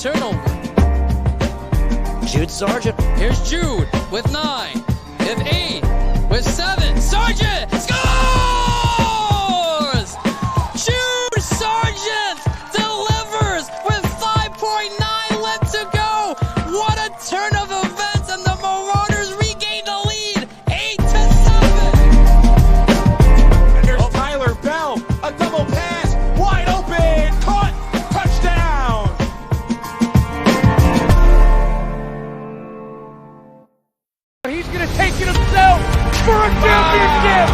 turnover. Jude Sargent. Here's Jude with 9, with 8, with 7. Sargent scores! Jude Sargent delivers with 5.9 left to go. What a turn of events, and the Marauders regain the lead, 8-7. And there's Tyler Bell, a double pass, wide open, caught, touchdown. He's going to take it himself for a championship.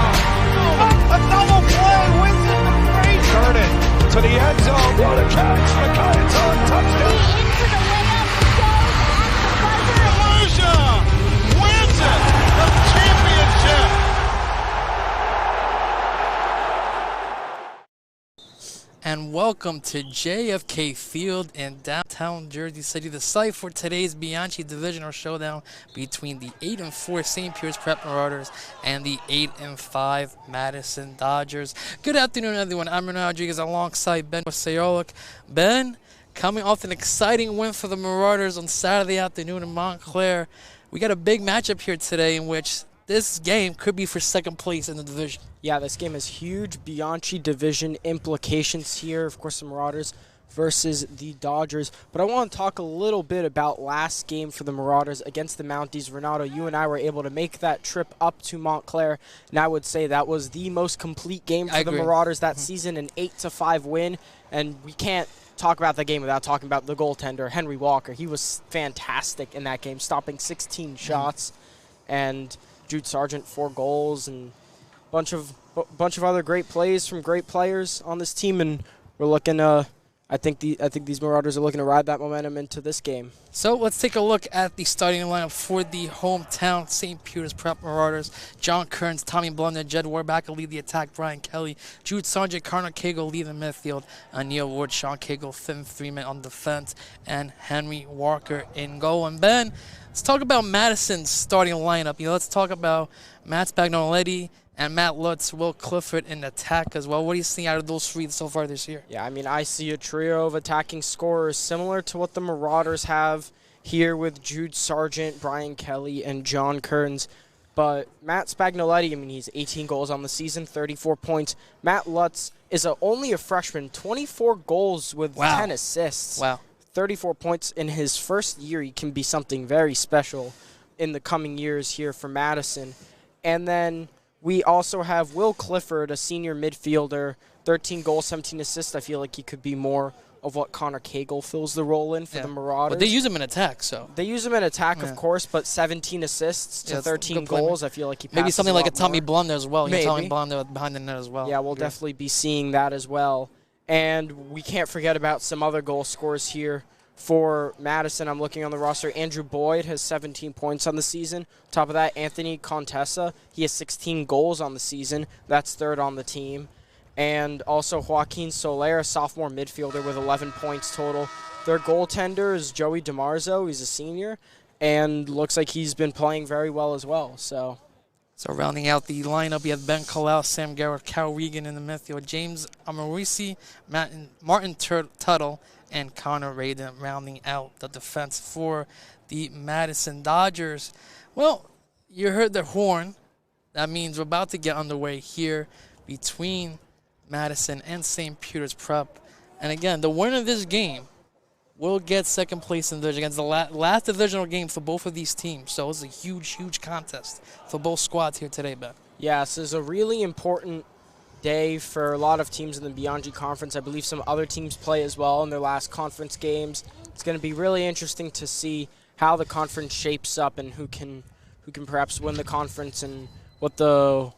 A double play wins it the break. Jordan to the end zone. What a catch. A Giants on touchdown. Into the layup, goes at the buzzer. Volusia wins it. The championship. And welcome to JFK Field in downtown Jersey City, the site for today's Bianchi Divisional Showdown between the 8-4 St. Peter's Prep Marauders and the 8-5 Madison Dodgers. Good afternoon, everyone. I'm Renan Rodriguez alongside Ben Sayolic. Ben, coming off an exciting win for the Marauders on Saturday afternoon in Montclair. We got a big matchup here today in which this game could be for second place in the division. Yeah, this game has huge Bianchi division implications here. Of course, the Marauders versus the Dodgers. But I want to talk a little bit about last game for the Marauders against the Mounties. Renato, you and I were able to make that trip up to Montclair, and I would say that was the most complete game for the Marauders that season, an 8-5 win. And we can't talk about the game without talking about the goaltender, Henry Walker. He was fantastic in that game, stopping 16 shots. And Jude Sargent, 4 goals, and bunch of other great plays from great players on this team, and we're looking. I think these Marauders are looking to ride that momentum into this game. So let's take a look at the starting lineup for the hometown St. Peter's Prep Marauders. John Kearns, Tommy Blunder, Jed Warbacker lead the attack. Brian Kelly, Jude Sargent, Connor Cagle lead the midfield. Neil Ward, Sean Cagle, Finn Freeman on defense, and Henry Walker in goal. And Ben, let's talk about Madison's starting lineup. Let's talk about Matt Spagnoletti and Matt Lutz, Will Clifford in attack as well. What do you see out of those three so far this year? Yeah, I mean, I see a trio of attacking scorers similar to what the Marauders have here with Jude Sargent, Brian Kelly, and John Kearns. But Matt Spagnoletti, I mean, he's 18 goals on the season, 34 points. Matt Lutz is only a freshman, 24 goals with 10 assists. Wow. 34 points in his first year. He can be something very special in the coming years here for Madison. And then we also have Will Clifford, a senior midfielder, 13 goals, 17 assists. I feel like he could be more of what Connor Cagle fills the role in for the Marauders. But they use him in attack, so. They use him in attack, of course, but 17 assists to 13 goals. I feel like he passes maybe something like a Tommy more. Blunder as well. Maybe. Tommy Blunder behind the net as well. Yeah, we'll definitely be seeing that as well. And we can't forget about some other goal scorers here. For Madison, I'm looking on the roster. Andrew Boyd has 17 points on the season. Top of that, Anthony Contessa. He has 16 goals on the season. That's third on the team. And also Joaquin Soler, a sophomore midfielder with 11 points total. Their goaltender is Joey DiMarzo. He's a senior. And looks like he's been playing very well as well. So rounding out the lineup, we have Ben Kalau, Sam Garrett, Cal Regan in the midfield, James Amorisi, Martin Tuttle, and Connor Raiden rounding out the defense for the Madison Dodgers. Well, you heard the horn. That means we're about to get underway here between Madison and St. Peter's Prep. And again, the winner of this game will get second place in the division against the last divisional game for both of these teams. So it's a huge, huge contest for both squads here today, Ben. Yeah, this is a really important day for a lot of teams in the Bianchi Conference. I believe some other teams play as well in their last conference games. It's going to be really interesting to see how the conference shapes up and who can perhaps win the conference and what the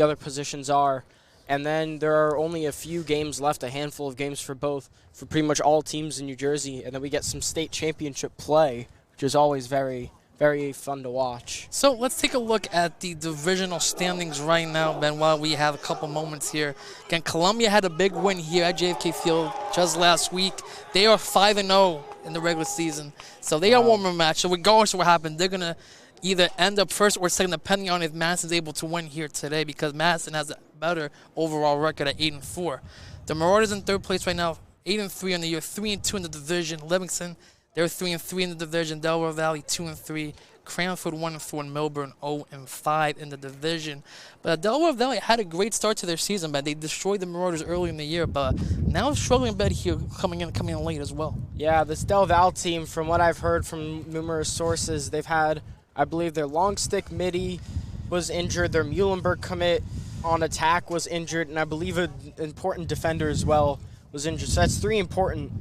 other positions are. And then there are only a few games left, a handful of games for pretty much all teams in New Jersey. And then we get some state championship play, which is always very, very fun to watch. So let's take a look at the divisional standings right now, Ben, while we have a couple moments here. Again, Columbia had a big win here at JFK Field just last week. They are 5-0 in the regular season. So they got one more match. So regardless of what happened, they're going to either end up first or second, depending on if Madison's able to win here today, because Madison has a better overall record at 8-4. The Marauders in third place right now, 8-3 on the year, 3-2 in the division. Livingston, they're 3-3 in the division. Delaware Valley 2-3. Cranford 1-4, and Melbourne 0-5 in the division. But Delaware Valley had a great start to their season, but they destroyed the Marauders early in the year. But now struggling a bit here, coming in late as well. Yeah, this Del Val team, from what I've heard from numerous sources, they've had, I believe, their long stick midi was injured, their Muhlenberg commit on attack was injured, and I believe an important defender as well was injured. So that's 3 important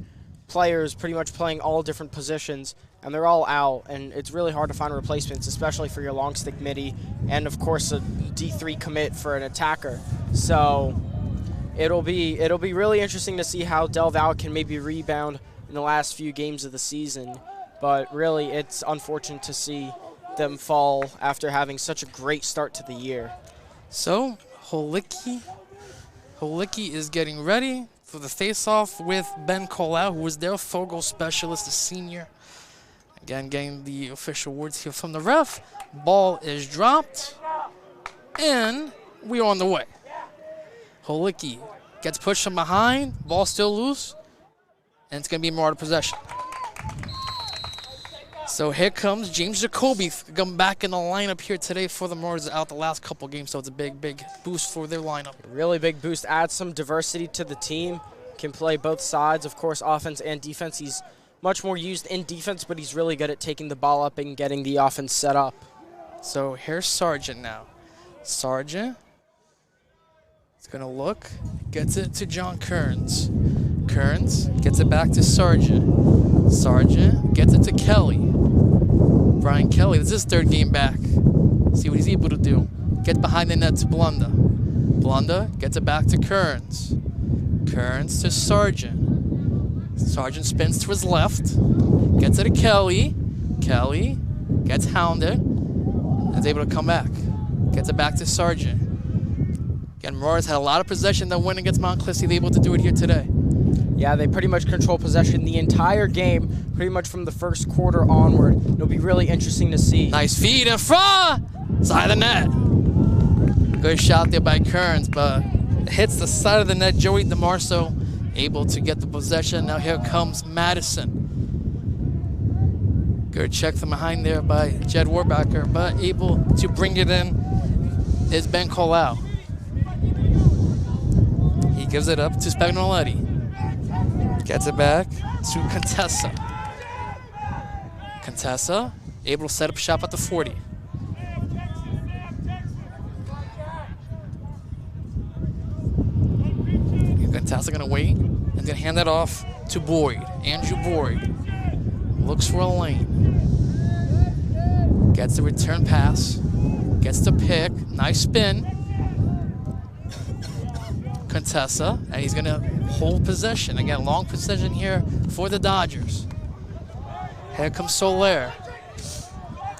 players pretty much playing all different positions, and they're all out, and it's really hard to find replacements, especially for your long stick midi, and of course a D3 commit for an attacker. So it'll be really interesting to see how Del Val can maybe rebound in the last few games of the season, but really it's unfortunate to see them fall after having such a great start to the year. So Holicki is getting ready for the face-off with Ben Colau, who is their field goal specialist, the senior. Again, getting the official words here from the ref. Ball is dropped, and we are on the way. Holicki gets pushed from behind, ball still loose, and it's going to be Marauder possession. So here comes James Jacoby coming back in the lineup here today for the Marauders, out the last couple games, so it's a big boost for their lineup. Really big boost, adds some diversity to the team, can play both sides, of course, offense and defense. He's much more used in defense, but he's really good at taking the ball up and getting the offense set up. So here's Sargent now. Sargent is going to look, gets it to John Kearns. Kearns gets it back to Sargent. Sargent gets it to Kelly. Brian Kelly, this is his 3rd game back. See what he's able to do. Get behind the net to Blunda. Blunda gets it back to Kearns. Kearns to Sargent. Sargent spins to his left. Gets it to Kelly. Kelly gets hounded. And is able to come back. Gets it back to Sargent. Again, Marauders had a lot of possession that win against Mount Clissy. They're able to do it here today. Yeah, they pretty much control possession the entire game, pretty much from the first quarter onward. It'll be really interesting to see. Nice feed in front! Side of the net. Good shot there by Kearns, but hits the side of the net. Joey DeMarso able to get the possession. Now here comes Madison. Good check from behind there by Jed Warbacker, but able to bring it in is Ben Colau. He gives it up to Spagnoletti. Gets it back to Contessa. Contessa able to set up shop at the 40. Contessa gonna wait and gonna hand that off to Boyd. Andrew Boyd looks for a lane. Gets the return pass. Gets the pick. Nice spin. Contessa, and he's going to hold possession. Again, long possession here for the Dodgers. Here comes Soler.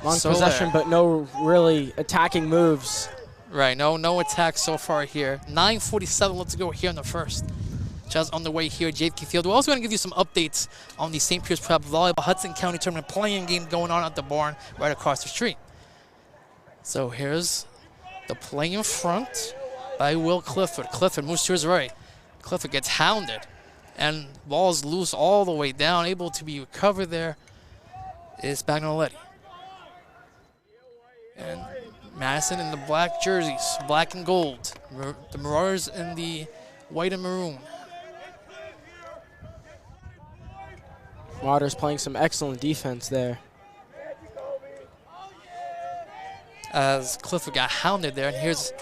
Long possession, but no really attacking moves. Right, no attack so far here. 9:47 left to go here in the first. Just on the way here, JFK Field. We're also going to give you some updates on the St. Pierce Prep Volleyball Hudson County Tournament playing game going on at the barn right across the street. So here's the play in front by Will Clifford. Clifford moves to his right. Clifford gets hounded, and ball's loose all the way down. Able to be recovered there is Spagnoletti. And Madison in the black jerseys, black and gold. The Marauders in the white and maroon. Marauders playing some excellent defense there. As Clifford got hounded there, and here's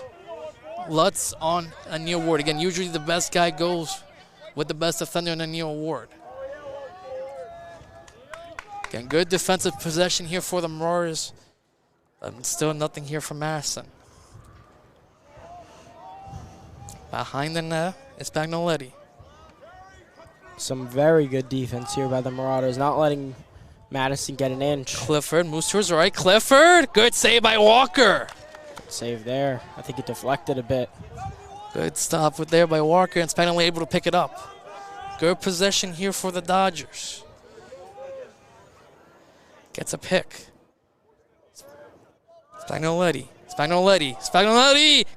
Lutz on a Neil Ward. Again, usually the best guy goes with the best defender in a Neil Ward. Again, good defensive possession here for the Marauders. Still nothing here from Madison. Behind the net, it's Spagnoletti. Some very good defense here by the Marauders, not letting Madison get an inch. Clifford moves to his right. Clifford, good save by Walker. Save there. I think it deflected a bit. Good stop with there by Walker, and Spagnoletti able to pick it up. Good possession here for the Dodgers. Gets a pick. Spagnoletti.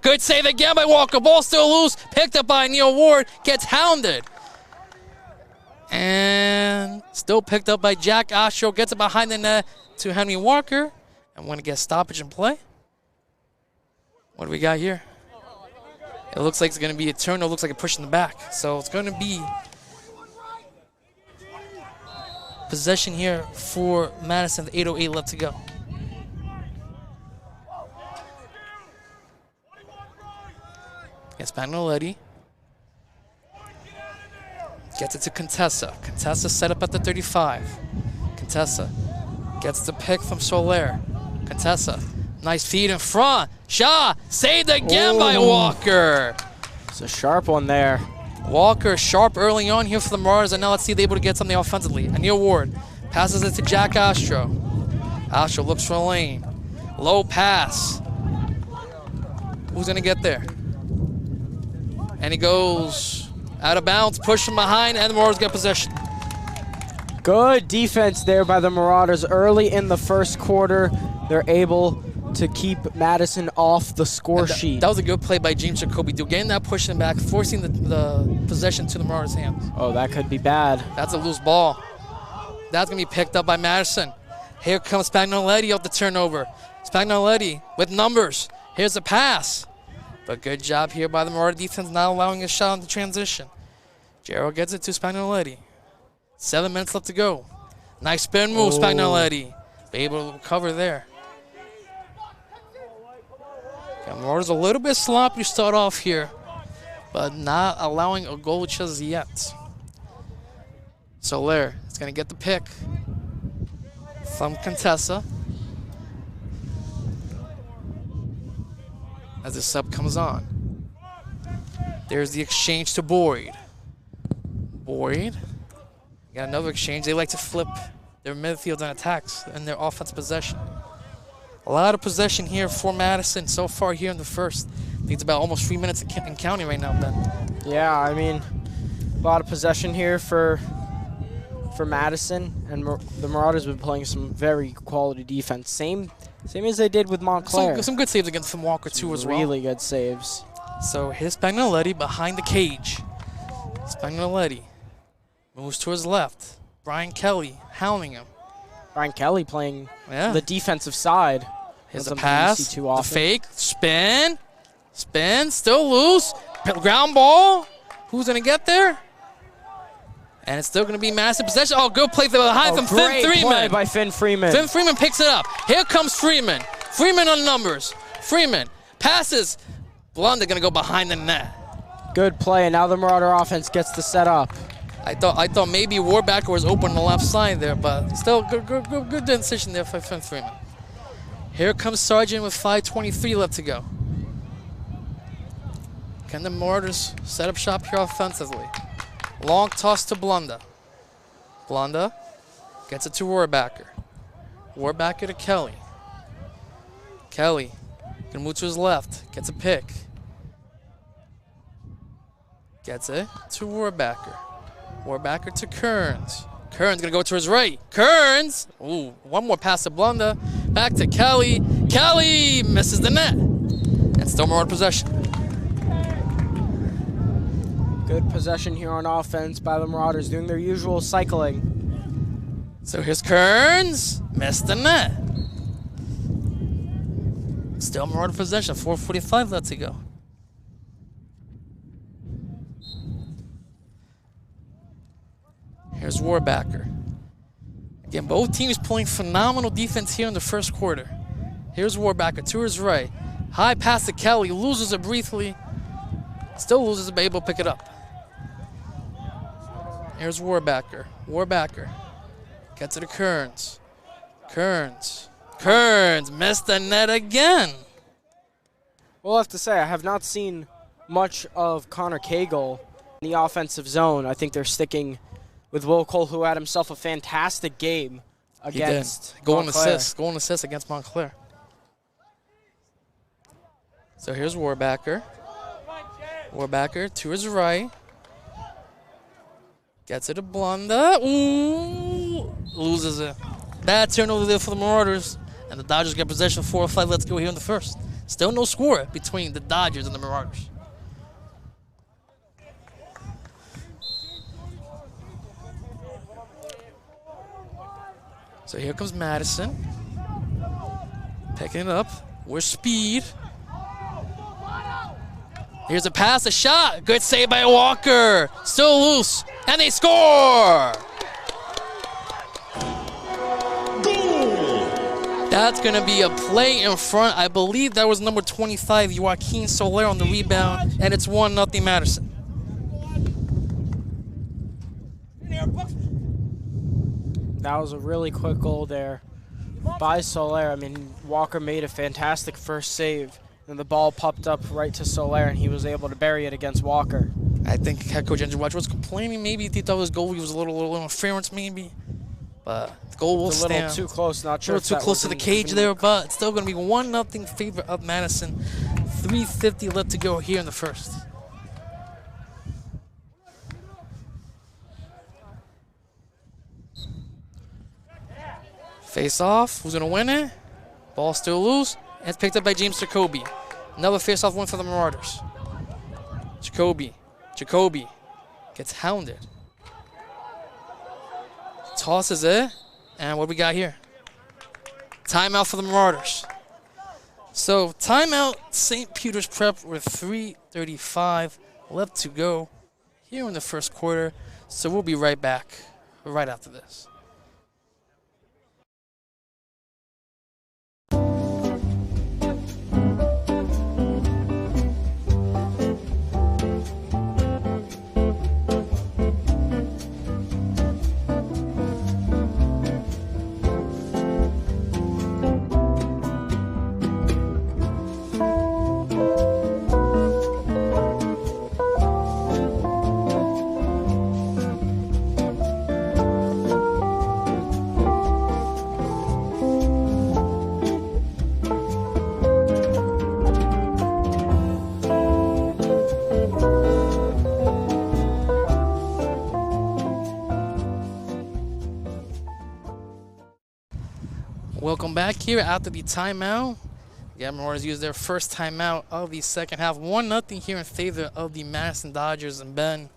Good save again by Walker. Ball still loose. Picked up by Neil Ward. Gets hounded. And still picked up by Jack Ostro. Gets it behind the net to Henry Walker. And want to get stoppage in play. What do we got here? It looks like it's going to be a turnover. Looks like a push in the back. So it's going to be possession here for Madison. 8:08 left to go. It's Magnoletti. Gets it to Contessa. Contessa set up at the 35. Contessa gets the pick from Soler. Contessa, nice feed in front. Shaw, saved again by Walker. It's a sharp one there. Walker sharp early on here for the Marauders, and now let's see if they're able to get something offensively. Anil Ward passes it to Jack Ostro. Ostro looks for a lane. Low pass. Who's gonna get there? And he goes out of bounds, push from behind, and the Marauders get possession. Good defense there by the Marauders early in the first quarter. They're able to keep Madison off the score sheet. That was a good play by James Jacoby, getting that push in back, forcing the possession to the Marauders' hands. Oh, that could be bad. That's a loose ball. That's going to be picked up by Madison. Here comes Spagnoletti off the turnover. Spagnoletti with numbers. Here's a pass. But good job here by the Marauder defense, not allowing a shot on the transition. Gerald gets it to Spagnoletti. 7 minutes left to go. Nice spin move, Spagnoletti. Be able to recover there. Okay, Marauders a little bit sloppy to start off here, but not allowing a goal just yet. Soler is going to get the pick from Contessa. As the sub comes on. There's the exchange to Boyd. Boyd. Got another exchange. They like to flip their midfield and attacks in their offensive possession. A lot of possession here for Madison so far here in the first. I think it's about almost 3 minutes in counting right now, Ben. Yeah, I mean, a lot of possession here for Madison, and the Marauders have been playing some very quality defense. Same as they did with Montclair. Some good saves against Walker too as well. Really good saves. So here's Spagnoletti behind the cage. Spagnoletti moves to his left. Brian Kelly hounding him. Brian Kelly playing the defensive side. Here's a pass, the fake, spin, still loose, ground ball. Who's gonna get there? And it's still going to be massive possession. Oh, good play behind from Finn Freeman. Great play by Finn Freeman. Finn Freeman picks it up. Here comes Freeman. Freeman on numbers. Freeman passes. Blunda going to go behind the net. Good play, and now the Marauder offense gets the set up. I thought maybe Warbacker was open on the left side there, but still good decision there for Finn Freeman. Here comes Sargent with 5:23 left to go. Can the Marauders set up shop here offensively? Long toss to Blunda. Blunda gets it to Warbacker. Warbacker to Kelly. Kelly can move to his left. Gets a pick. Gets it to Warbacker. Warbacker to Kearns. Kearns gonna go to his right. Kearns! Ooh, one more pass to Blunda. Back to Kelly. Kelly misses the net. And still Marauder possession. Good possession here on offense by the Marauders, doing their usual cycling. So here's Kearns. Missed the net. Still Marauder possession. 4:45 left to go. Here's Warbacker. Again, both teams playing phenomenal defense here in the first quarter. Here's Warbacker to his right. High pass to Kelly. Loses it briefly. Still loses it, but able to pick it up. Here's Warbacker. Warbacker gets it to Kearns. Kearns missed the net again. Well, I have to say, I have not seen much of Connor Cagle in the offensive zone. I think they're sticking with Will Cole, who had himself a fantastic game against Montclair. Goal and assist against Montclair. So here's Warbacker. Warbacker to his right. Gets it to Blunda. Ooh! Loses it. Bad turnover there for the Marauders. And the Dodgers get possession. 4:05 left to go here in the first. Still no score between the Dodgers and the Marauders. So here comes Madison. Picking it up with speed. Here's a pass, a shot. Good save by Walker. Still loose, and they score! That's going to be a play in front. I believe that was number 25, Joaquin Soler on the rebound, and it's 1-0 Madison. That was a really quick goal there by Soler. I mean, Walker made a fantastic first save, and the ball popped up right to Soler, and he was able to bury it against Walker. I think head coach Andrew Watch was complaining. Maybe he thought his goal was a little interference, maybe. But the goal will stand. A little too close. Not sure. A little too close to the cage there, but it's still going to be 1-0 favor of Madison. 3:50 left to go here in the first. Face off. Who's going to win it? Ball still loose. And it's picked up by James Jacoby. Another face-off win for the Marauders. Jacoby gets hounded. Tosses it. And what do we got here? Timeout for the Marauders. So timeout, St. Peter's Prep with 3:35 left to go here in the first quarter. So we'll be right back right after this. Welcome back here after the timeout. The Marauders used their first timeout of the second half. 1-0 here in favor of the Madison Dodgers. And Ben,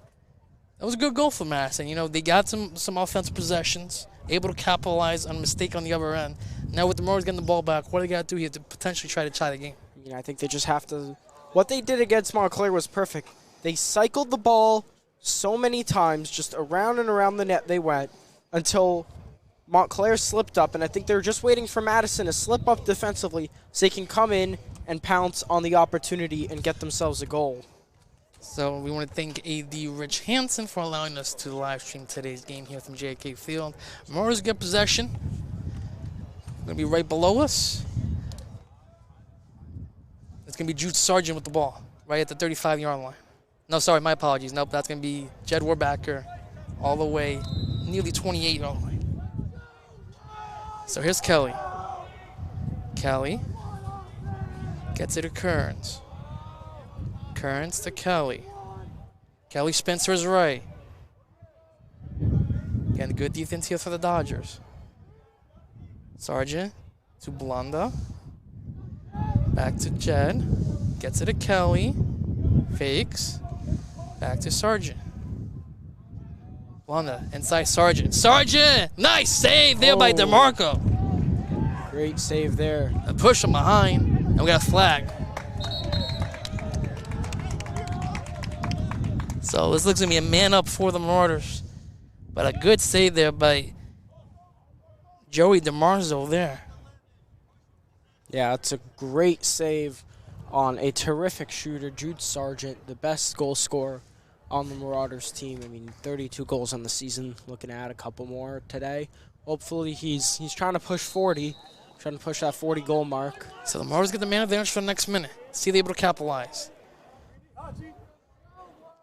that was a good goal for Madison. You know, they got some offensive possessions, able to capitalize on a mistake on the other end. Now with the Marauders getting the ball back, what do they got to do here to potentially try to tie the game? You know, I think they just have to. What they did against Montclair was perfect. They cycled the ball so many times, just around and around the net they went, until Montclair slipped up, and I think they were just waiting for Madison to slip up defensively so they can come in and pounce on the opportunity and get themselves a goal. So we want to thank AD Rich Hansen for allowing us to live stream today's game here from JK Field. Marauders get possession. Going to be right below us. It's going to be Jude Sargent with the ball right at the 35-yard line. No, sorry, my apologies. Nope, that's going to be Jed Warbacker all the way nearly 28-yard line. So here's Kelly. Kelly gets it to Kearns. Kearns to Kelly. Kelly spins to his right. Again, good defense here for the Dodgers. Sargent to Blunda. Back to Jed. Gets it to Kelly. Fakes. Back to Sargent. Blunda inside Sargent. Sargent! Nice save there by DeMarco. Great save there. A push from behind, and we got a flag. So this looks to be a man up for the Marauders. But a good save there by Joey DeMarzo there. Yeah, it's a great save on a terrific shooter, Jude Sargent, the best goal scorer on the Marauders team. I mean, 32 goals on the season, looking at a couple more today. Hopefully he's trying to push 40, trying to push that 40-goal mark. So the Marauders get the man advantage for the next minute. See if they're able to capitalize.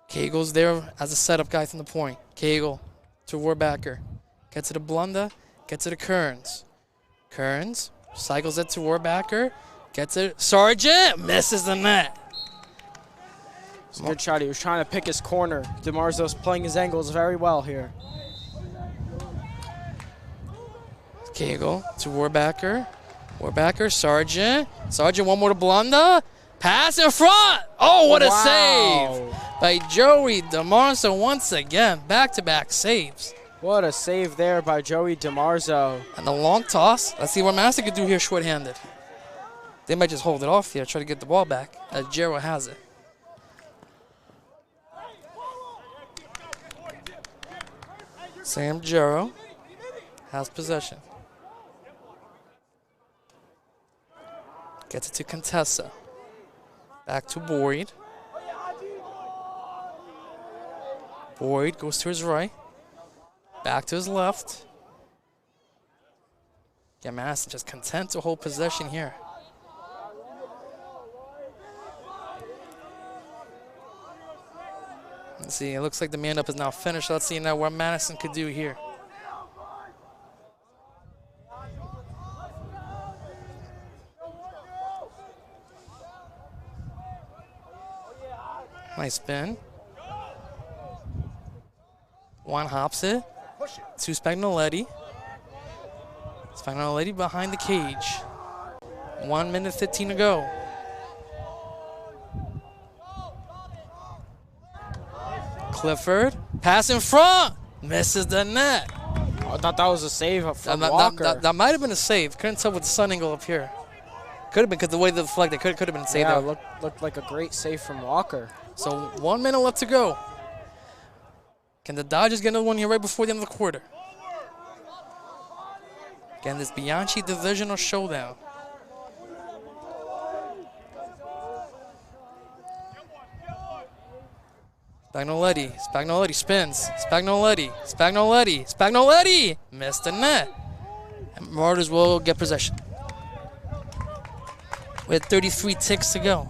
Cagel's there as a setup guy from the point. Cagle to Warbacker. Gets it to Blunda, gets it to Kearns. Kearns cycles it to Warbacker, gets it. Sargent misses the net. Good shot. He was trying to pick his corner. DeMarzo's playing his angles very well here. Cagle to Warbacker. Warbacker, Sargent. Sargent, one more to Blunda. Pass in front. Oh, what a save by Joey DeMarzo once again. Back-to-back saves. What a save there by Joey DiMarzo. And the long toss. Let's see what Madison could do here short-handed. They might just hold it off here, try to get the ball back, as Jero has it. Sam Jero has possession. Gets it to Contessa. Back to Boyd. Boyd goes to his right. Back to his left. Yeah, Madison just content to hold possession here. Let's see, it looks like the man-up is now finished. Let's see now what Madison could do here. Nice spin. One hops it. To Spagnoletti. Spagnoletti behind the cage. 1 minute 15 to go. Clifford, pass in front, misses the net. I thought that was a save from Walker. That might have been a save. Couldn't tell with the sun angle up here. Could have been because the way the deflected could have been a save. Yeah, there. looked like a great save from Walker. So 1 minute left to go. Can the Dodgers get another one here right before the end of the quarter? Again, this Bianchi divisional showdown. Spagnoletti spins. Spagnoletti missed the net. And Marauders will get possession. With 33 ticks to go.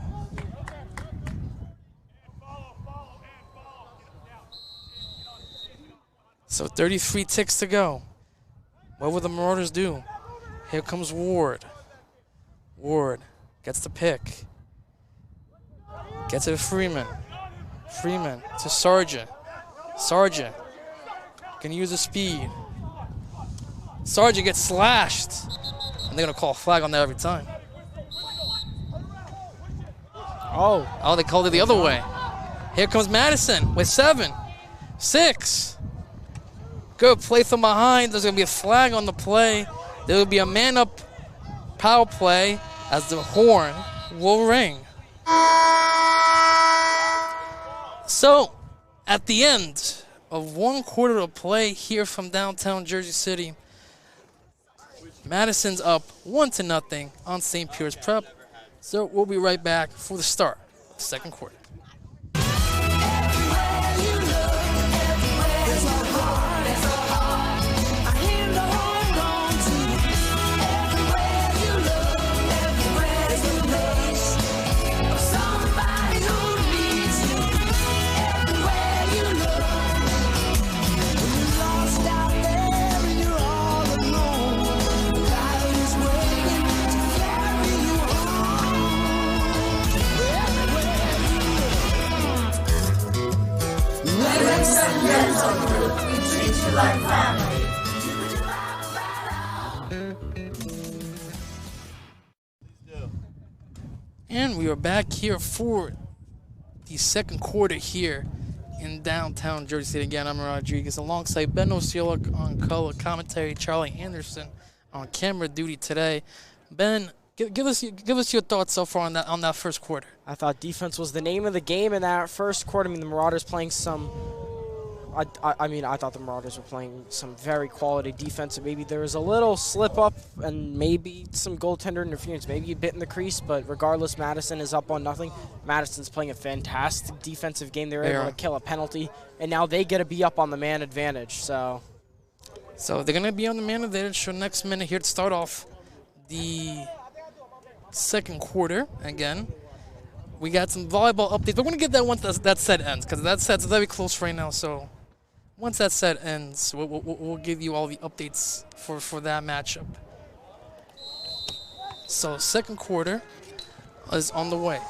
So 33 ticks to go. What will the Marauders do? Here comes Ward. Ward gets the pick. Gets it to Freeman. Freeman to Sargent. Sargent can use the speed. Sargent gets slashed. And they're going to call a flag on that every time. Oh, they called it the other way. Here comes Madison with 7, 6. Good play from behind. There's going to be a flag on the play. There will be a man-up power play as the horn will ring. So, at the end of 1 quarter of play here from downtown Jersey City, Madison's up 1-0 on St. Pierre's Prep. So we'll be right back for the start of the second quarter. And we are back here for the second quarter here in downtown Jersey City. Again, I'm Rodriguez alongside Ben Osceola on color commentary, Charlie Anderson on camera duty today. Ben, give us your thoughts so far on that first quarter. I thought defense was the name of the game in that first quarter. I mean, the Marauders playing some. I thought the Marauders were playing some very quality defense, and maybe there was a little slip up and maybe some goaltender interference, maybe a bit in the crease, but regardless, Madison is up on nothing. Madison's playing a fantastic defensive game. They were able to kill a penalty, and now they get to be up on the man advantage. So they're going to be on the man advantage for next minute here to start off the second quarter. Again, we got some volleyball updates. We're going to get that once that set ends, because that set's very close right now, so once that set ends, we'll give you all the updates for that matchup. So second quarter is on the way.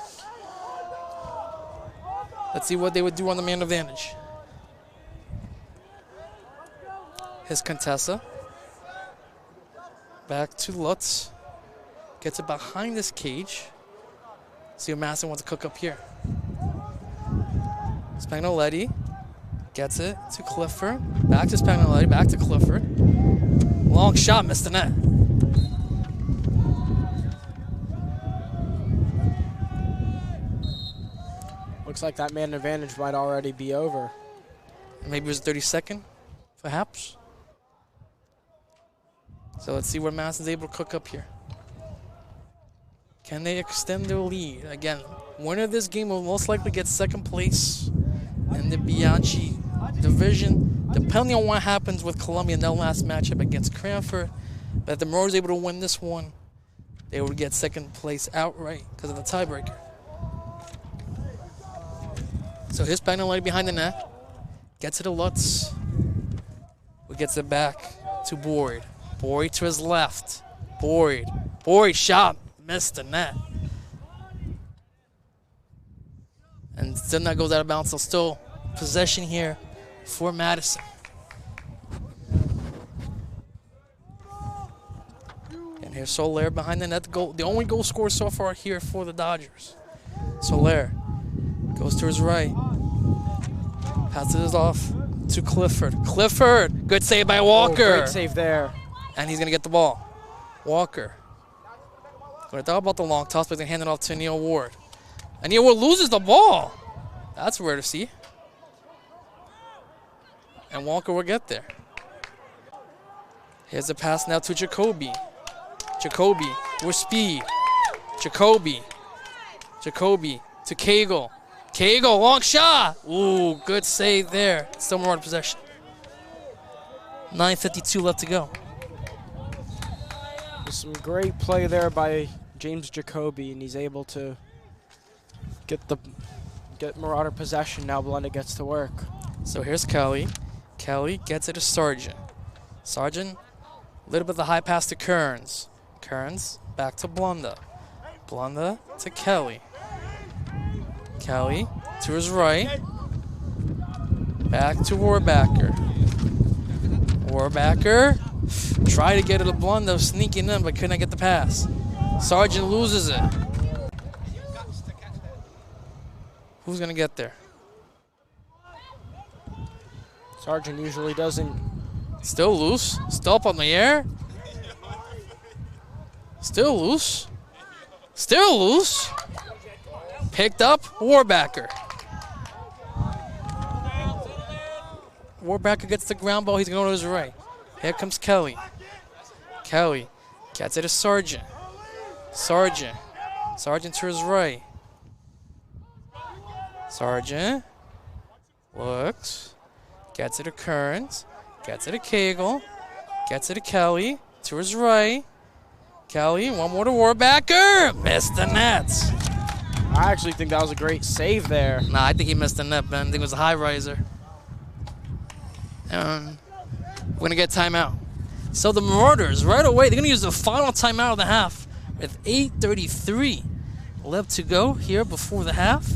Let's see what they would do on the man advantage. Here's Contessa. Back to Lutz. Gets it behind this cage. See what Madison wants to cook up here. Spagnoletti. Gets it to Clifford. Back to Spagnoletti. Back to Clifford. Long shot, missed the net. Looks like that man advantage might already be over. Maybe it was 32nd, perhaps. So let's see what Madison's able to cook up here. Can they extend their lead? Again, winner of this game will most likely get second place in the Bianchi division, depending on what happens with Columbia in their last matchup against Cranford. But if the Marauders able to win this one, they would get second place outright because of the tiebreaker. So here's Spagnoletti behind the net. Gets it to Lutz. Who gets it back to Boyd. Boyd to his left. Boyd. Boyd shot. Missed the net. And still that goes out of bounds. So still possession here for Madison. And here's Soler behind the net. The only goal scorer so far here for the Dodgers. Soler goes to his right. Passes it off to Clifford. Clifford! Good save by Walker. Oh, great save there. And he's going to get the ball. Walker. What I thought about the long toss, but they hand it off to Neil Ward. And Neil Ward loses the ball. That's rare to see. And Walker will get there. Here's the pass now to Jacoby. Jacoby with speed. Jacoby. Jacoby to Cagle. Cagle, long shot. Ooh, good save there. Still more in possession. 9:52 left to go. Some great play there by James Jacoby, and he's able to get Marauder possession. Now Blunda gets to work. So here's Kelly. Kelly gets it to Sargent. Sargent, a little bit of the high pass to Kearns. Kearns back to Blunda. Blunda to Kelly. Kelly to his right. Back to Warbacker. Warbacker tried to get it to Blunda, sneaking in, but couldn't get the pass. Sargent loses it. Who's going to get there? Sargent usually doesn't. Still loose. Still up on the air. Still loose. Still loose. Picked up. Warbacker. Warbacker gets the ground ball. He's going to go to his right. Here comes Kelly. Kelly gets it to Sargent. Sargent. Sargent to his right. Sargent looks. Gets it to Kearns. Gets it to Cagle. Gets it to Kelly. To his right. Kelly, one more to Warbacker. Missed the nets. I actually think that was a great save there. Nah, I think he missed the net, Ben. I think it was a high riser. We're going to get timeout. So the Marauders, right away, they're going to use the final timeout of the half with 8:33 left to go here before the half.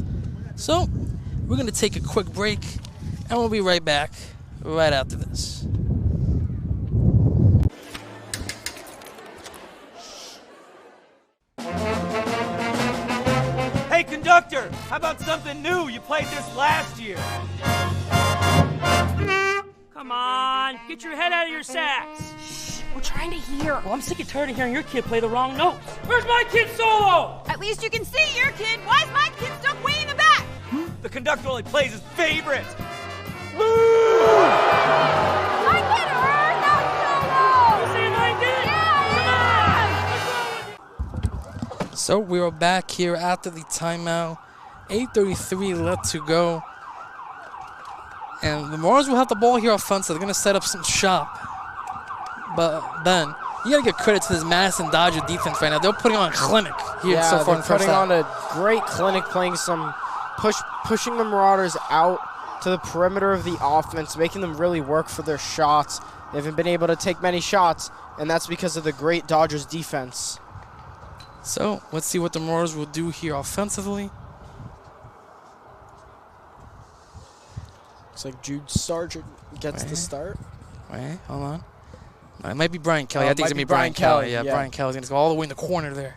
So we're going to take a quick break, and we'll be right back right after this. Hey, conductor, how about something new? You played this last year. Come on, get your head out of your sacks. We're trying to hear. Well, I'm sick and tired of hearing your kid play the wrong notes. Where's my kid solo? At least you can see your kid. Why is my kid stuck way in the back? The conductor only plays his favorites. My kid heard that solo. You saying I did? Yeah, Come on. So we are back here after the timeout. 8:33 left to go. And the Marauders will have the ball here offensive. They're going to set up some shop. But Ben, you got to give credit to this Madison Dodger defense right now. They're putting on a clinic here so far in the first putting half. on a great clinic, playing some pushing the Marauders out to the perimeter of the offense, making them really work for their shots. They haven't been able to take many shots, and that's because of the great Dodgers defense. So let's see what the Marauders will do here offensively. Looks like Jude Sargent gets the start. Wait, hold on. It might be Brian Kelly. Oh, I think it's going to be Brian Kelly. Yeah, Brian Kelly's going to go all the way in the corner there.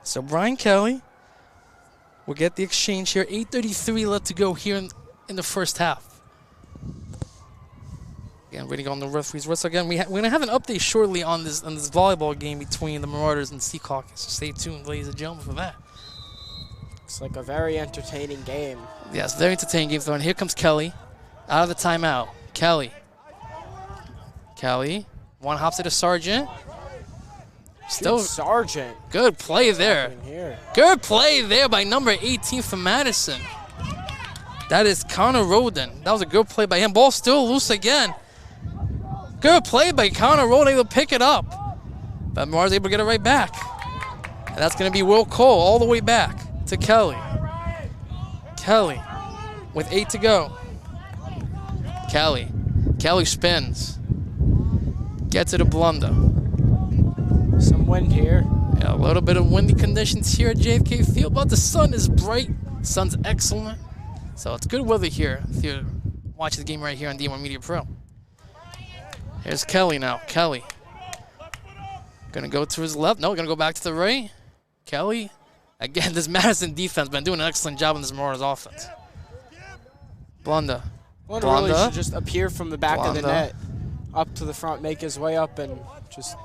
So Brian Kelly will get the exchange here. 8:33 left to go here in in the first half. Again, waiting on the referee's whistle. Again, we're going to have an update shortly on this volleyball game between the Marauders and Seahawks. So stay tuned, ladies and gentlemen, for that. Looks like a very entertaining game. Yes, very entertaining game. And here comes Kelly out of the timeout. Kelly. One hops to the Sergeant. Still Sergeant. Good play there. Good play there by number 18 from Madison. That is Connor Roden. That was a good play by him. Ball still loose again. Good play by Connor Roden, able to pick it up. But Mars able to get it right back. And that's going to be Will Cole all the way back to Kelly. Kelly with 8 to go. Kelly spins. Gets it to Blunder. Some wind here. Yeah, a little bit of windy conditions here at JFK Field, but the sun is bright. Sun's excellent. So it's good weather here if you watch the game right here on D1 Media Pro. Here's Kelly now. Kelly. Gonna go to his left. No, gonna go back to the right. Kelly. Again, this Madison defense been doing an excellent job on this Marauders offense. Blunder. One really should just appear from the back of the net, up to the front, make his way up, and just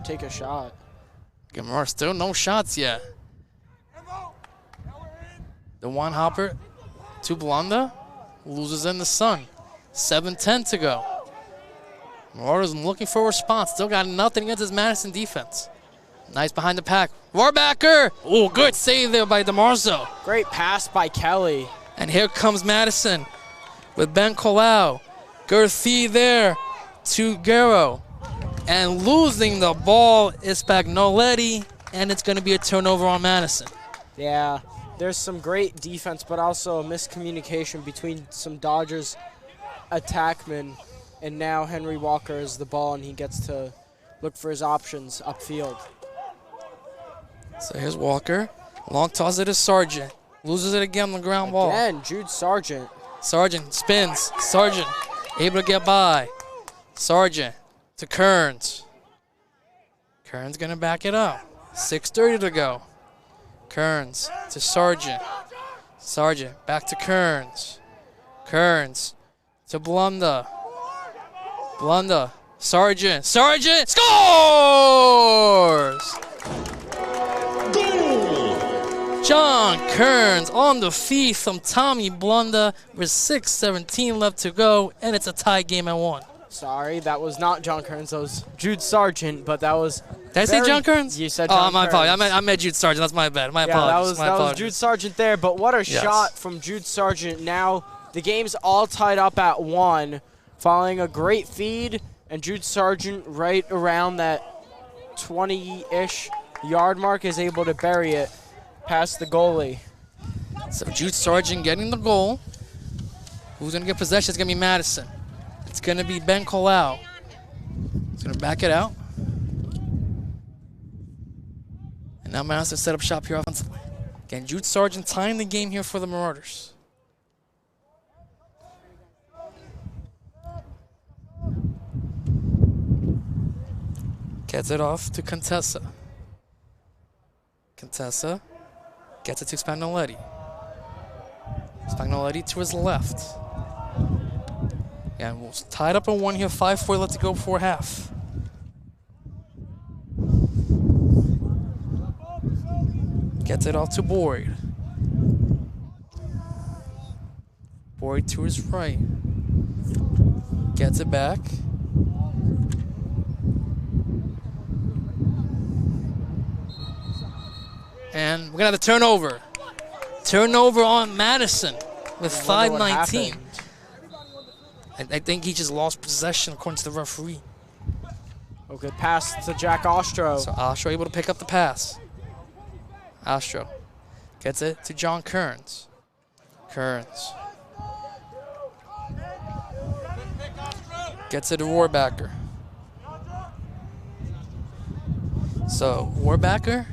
take a shot. Gamora still no shots yet. The one hopper to Blonda loses in the sun. 7:10 to go. Marauders looking for a response. Still got nothing against this Madison defense. Nice behind the pack. Warbacker. Oh, good save there by DeMarzo. Great pass by Kelly. And here comes Madison with Ben Colau. Gerthi there to Guerrero. And losing the ball is Spagnoletti, and it's going to be a turnover on Madison. Yeah, there's some great defense, but also a miscommunication between some Dodgers attackmen, and now Henry Walker is the ball, and he gets to look for his options upfield. So here's Walker. Long toss it to Sargent. Loses it again on the ground ball. Again, Jude Sargent. Sargent spins. Sargent able to get by. Sargent to Kearns. Kearns gonna back it up. 6:30 to go. Kearns to Sargent. Sargent back to Kearns. Kearns to Blunda. Blunda. Sargent. Sargent scores! John Kearns on the feed from Tommy Blunda with 6:17 left to go, and it's a tie game at 1. Sorry, that was not John Kearns. That was Jude Sargent, but that was. Did I say John Kearns? You said John my Kearns. apologies. I meant Jude Sargent. That's my bad. My apologies. That was Jude Sargent there, but what a shot from Jude Sargent. Now the game's all tied up at 1, following a great feed, and Jude Sargent right around that 20-ish yard mark is able to bury it past the goalie. So Jude Sargent getting the goal. Who's going to get possession? It's going to be Madison. It's going to be Ben Colau. He's going to back it out. And now Madison set up shop here offensively. Again, Jude Sargent tying the game here for the Marauders. Gets it off to Contessa. Contessa gets it to Spagnoletti. Spagnoletti to his left. And we're tied up at 1 here, 5-4 left to go before half. Gets it off to Boyd. Boyd to his right. Gets it back. And we're going to have a turnover. Turnover on Madison with 5:19. I think he just lost possession according to the referee. Oh, good pass to Jack Ostro. So Ostro able to pick up the pass. Ostro gets it to John Kearns. Kearns gets it to Warbacker. So Warbacker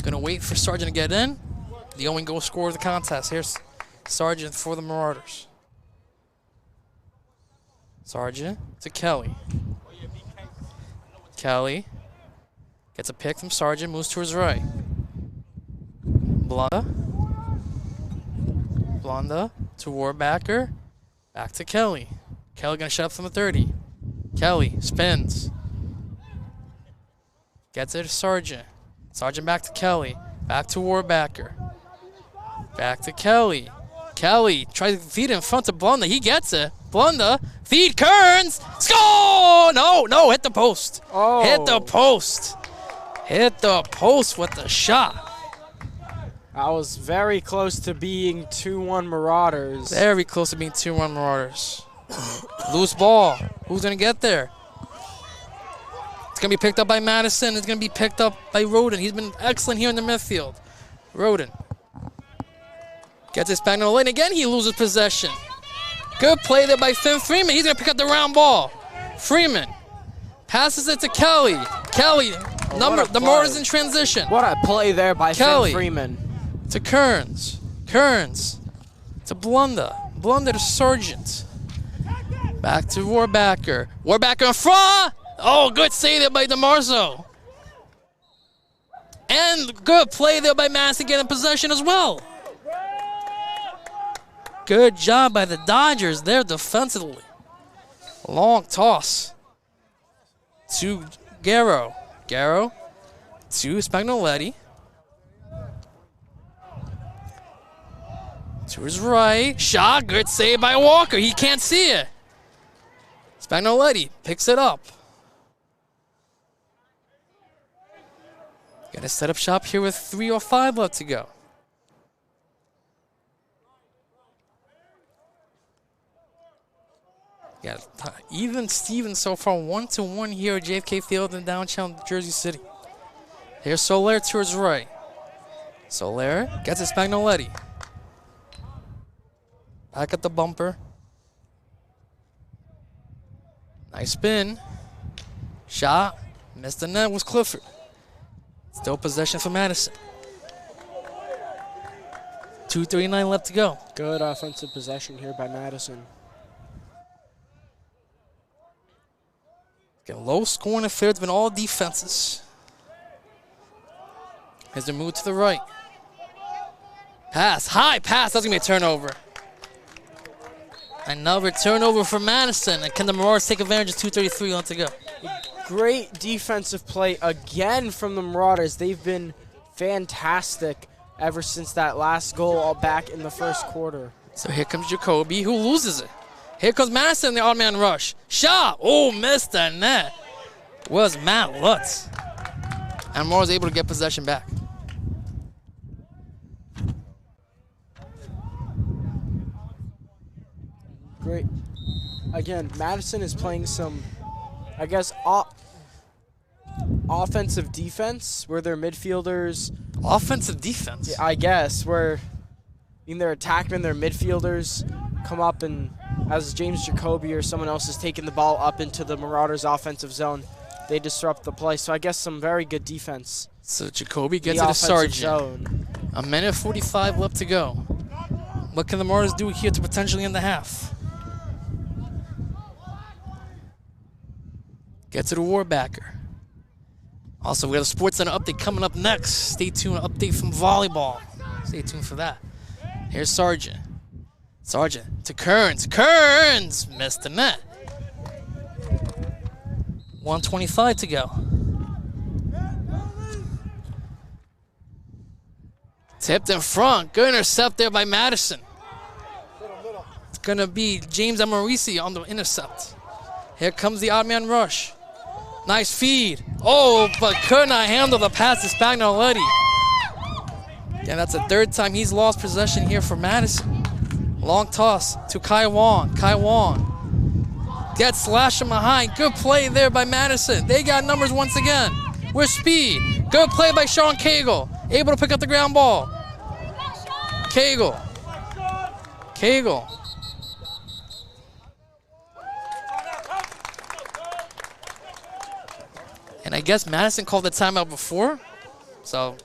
gonna wait for Sargent to get in. The only goal scorer of the contest. Here's Sargent for the Marauders. Sargent to Kelly. Kelly gets a pick from Sargent, moves to his right. Blonda to Warbacker. Back to Kelly. Kelly gonna shut up from the 30. Kelly spins. Gets it to Sargent. Sargent back to Kelly. Back to Warbacker. Back to Kelly. Kelly tries to feed in front of Blunda. He gets it. Blunda. Feed Kearns. Score! No, hit the post. Oh. Hit the post. Hit the post with the shot. I was very close to being 2-1 Marauders. Very close to being 2-1 Marauders. Loose ball. Who's going to get there? It's going to be picked up by Madison. It's going to be picked up by Roden. He's been excellent here in the midfield. Roden gets his back on the lane. Again, he loses possession. Good play there by Finn Freeman. He's going to pick up the round ball. Freeman passes it to Kelly. Kelly, the Marauders in transition. What a play there by Kelly. Finn Freeman. To Kearns. Kearns to Blunda. Blunda to Sargent. Back to Warbacker. Warbacker in front. Oh, good save there by DeMarzo. And good play there by Madison getting possession as well. Good job by the Dodgers there defensively. Long toss to Garrow. Garrow to Spagnoletti. To his right. Shot. Good save by Walker. He can't see it. Spagnoletti picks it up. Got to set up shop here with 3:05 left to go. Yeah, even Stevens so far 1-1 here at JFK Field in downtown Jersey City. Here's Soler to his right. Soler gets it Spagnoletti. Back at the bumper. Nice spin. Shot. Missed the net was Clifford. Still possession for Madison. 2:39 left to go. Good offensive possession here by Madison. Get low scoring affair. It's been all defenses. Has to move to the right. Pass. High pass. That's going to be a turnover. Another turnover for Madison. And can the Marauders take advantage of 2:33 left to go? Great defensive play again from the Marauders. They've been fantastic ever since that last goal all back in the first quarter. So here comes Jacoby, who loses it. Here comes Madison in the odd man rush. Shot. Oh, missed the net. Was Matt Lutz. And Marauders able to get possession back. Great. Again, Madison is playing some, I guess, offensive defense where their midfielders. Offensive defense? I guess, where their attackmen, their midfielders come up and as James Jacoby or someone else is taking the ball up into the Marauders' offensive zone, they disrupt the play. So I guess some very good defense. So Jacoby gets it to Sargent. A minute 45 left to go. What can the Marauders do here to potentially end the half? Gets it to Warbacker. Also, we got a Sports Center update coming up next. Stay tuned, update from volleyball. Stay tuned for that. Here's Sargent. Sargent to Kearns. Kearns missed the net. 1:25 to go. Tipped in front. Good intercept there by Madison. It's going to be James Amorisi on the intercept. Here comes the odd man rush. Nice feed. Oh, but could not handle the pass to Spagnoletti. Yeah, that's the third time he's lost possession here for Madison. Long toss to Kai Wong. Kai Wong gets slashed from behind. Good play there by Madison. They got numbers once again. With speed. Good play by Sean Cagle. Able to pick up the ground ball. Cagle. Cagle. And I guess Madison called the timeout before. So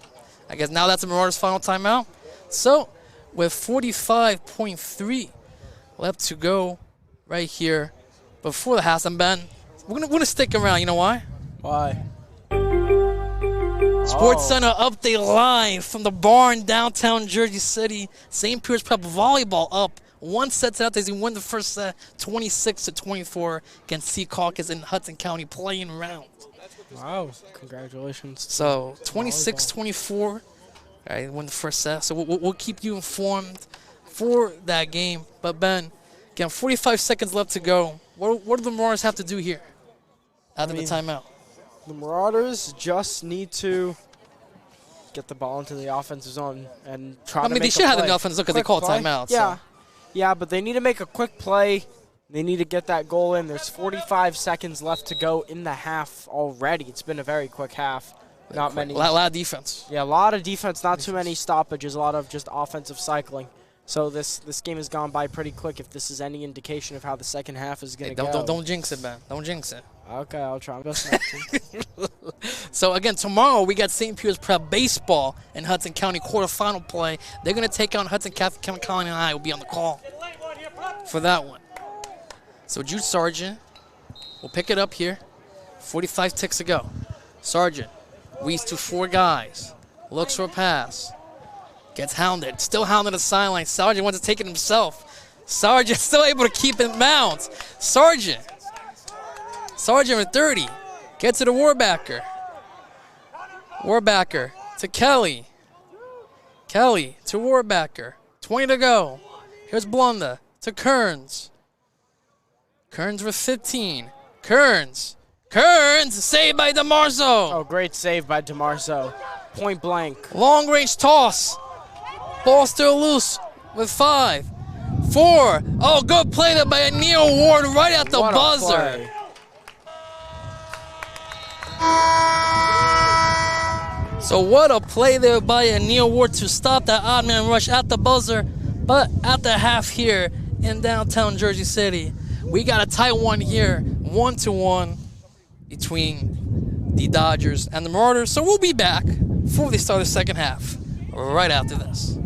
I guess now that's the Marauders' final timeout. So with 45.3 left to go right here before the half, and Ben, we're gonna stick around. You know why? Why? Sports Center update live from the barn downtown Jersey City. St. Pierce Prep volleyball up 1 set to nothing. He won the first set 26-24 against Secaucus in Hudson County playing round. Wow, congratulations. So 26-24, all right, won the first set. So we'll keep you informed for that game. But Ben, again, 45 seconds left to go. What do the Marauders have to do here after the timeout? The Marauders just need to get the ball into the offensive zone and try to make a play. They should have the offensive zone because they called timeout. Yeah. So. Yeah, but they need to make a quick play. They need to get that goal in. There's 45 seconds left to go in the half already. It's been a very quick half. Not many. A lot of defense. Yeah, a lot of defense, not too many stoppages, a lot of just offensive cycling. So this game has gone by pretty quick if this is any indication of how the second half is going to go. Don't jinx it, Ben. Don't jinx it. Okay, I'll try my best not to. So, again, tomorrow we got St. Peter's Prep Baseball in Hudson County quarterfinal play. They're going to take on Hudson Catholic County, and I will be on the call for that one. So, Jude Sargent will pick it up here. 45 ticks to go. Sargent weaves to 4 guys. Looks for a pass. Gets hounded. Still hounded at the sideline. Sargent wants to take it himself. Sargent still able to keep it mounts. Sargent with 30. Gets to the Warbacker. Warbacker to Kelly. Kelly to Warbacker. 20 to go. Here's Blunda to Kearns. Kearns with 15. Kearns saved by DeMarzo. Oh, great save by DeMarzo. Point blank. Long range toss. Ball still loose with 5. 4. Oh, good play there by Neil Ward right at the buzzer. So what a play there by Neil Ward to stop that odd man rush at the buzzer. But at the half here in downtown Jersey City, we got a tight one here, 1-1 between the Dodgers and the Marauders. So we'll be back before they start the second half right after this.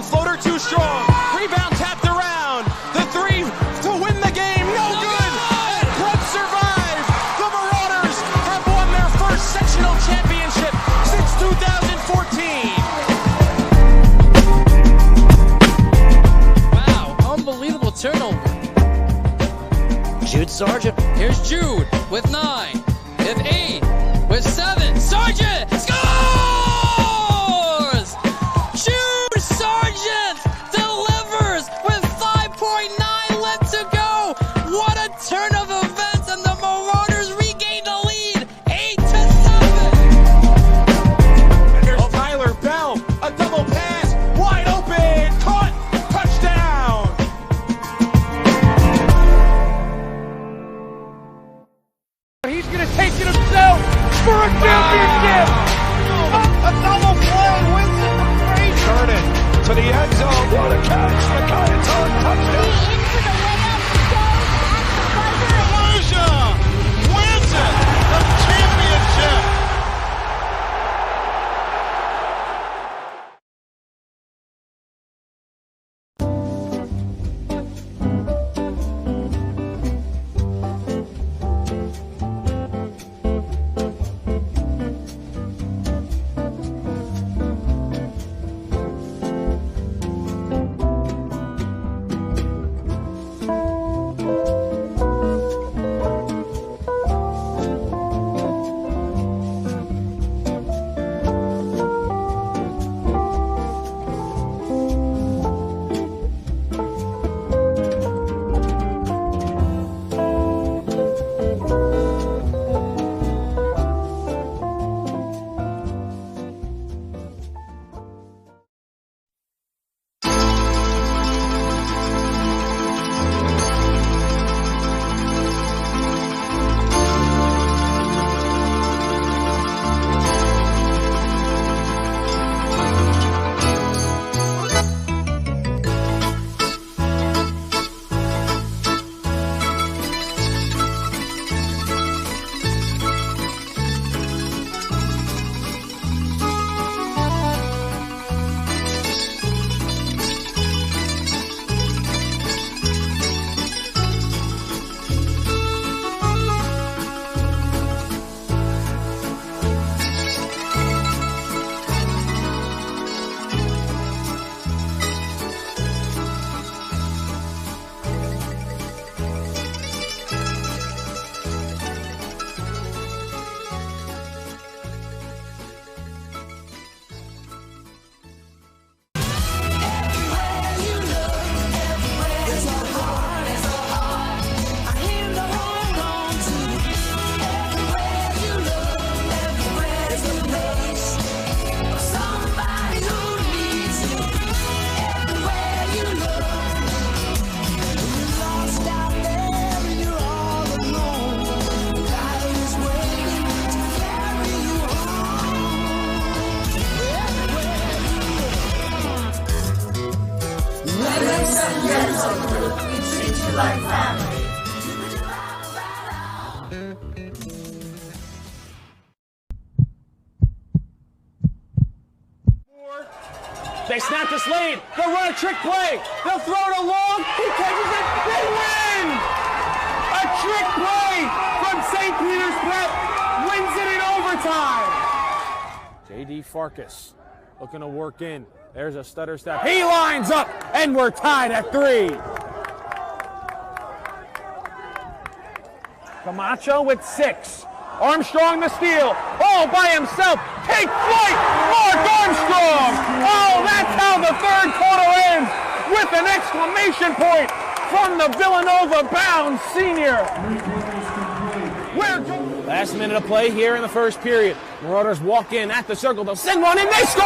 Floater too strong. Rebound tapped around. The 3 to win the game. No good. And Prep survived. The Marauders have won their first sectional championship since 2014. Wow, unbelievable turnover. Jude Sargent. Here's Jude with 9, with 8, with 7. Sargent scores! Sargent delivers with 5.9 left to go. What a turn of events, and the Marauders regain the lead, 8-7. And there's Tyler Bell, a double pass, wide open, caught, touchdown. He's going to take it himself for a championship. A double play wins it for Frazier. Turn it to the end zone. What a catch. The guy is on touchdown. Into the layup, goes at the buzzer. Wins it. The championship. They snap to Slade. They'll run a trick play. They'll throw it along. He catches it. They win! A trick play from St. Peter's Prep wins it in overtime. J.D. Farkas looking to work in. There's a stutter step. He lines up, and we're tied at 3. Camacho with 6. Armstrong the steal. All by himself. Take flight. Mark Armstrong. Oh, that's how the third quarter ends with an exclamation point from the Villanova-bound senior. Last minute of play here in the first period. Marauders walk in at the circle. They'll send one in. They score!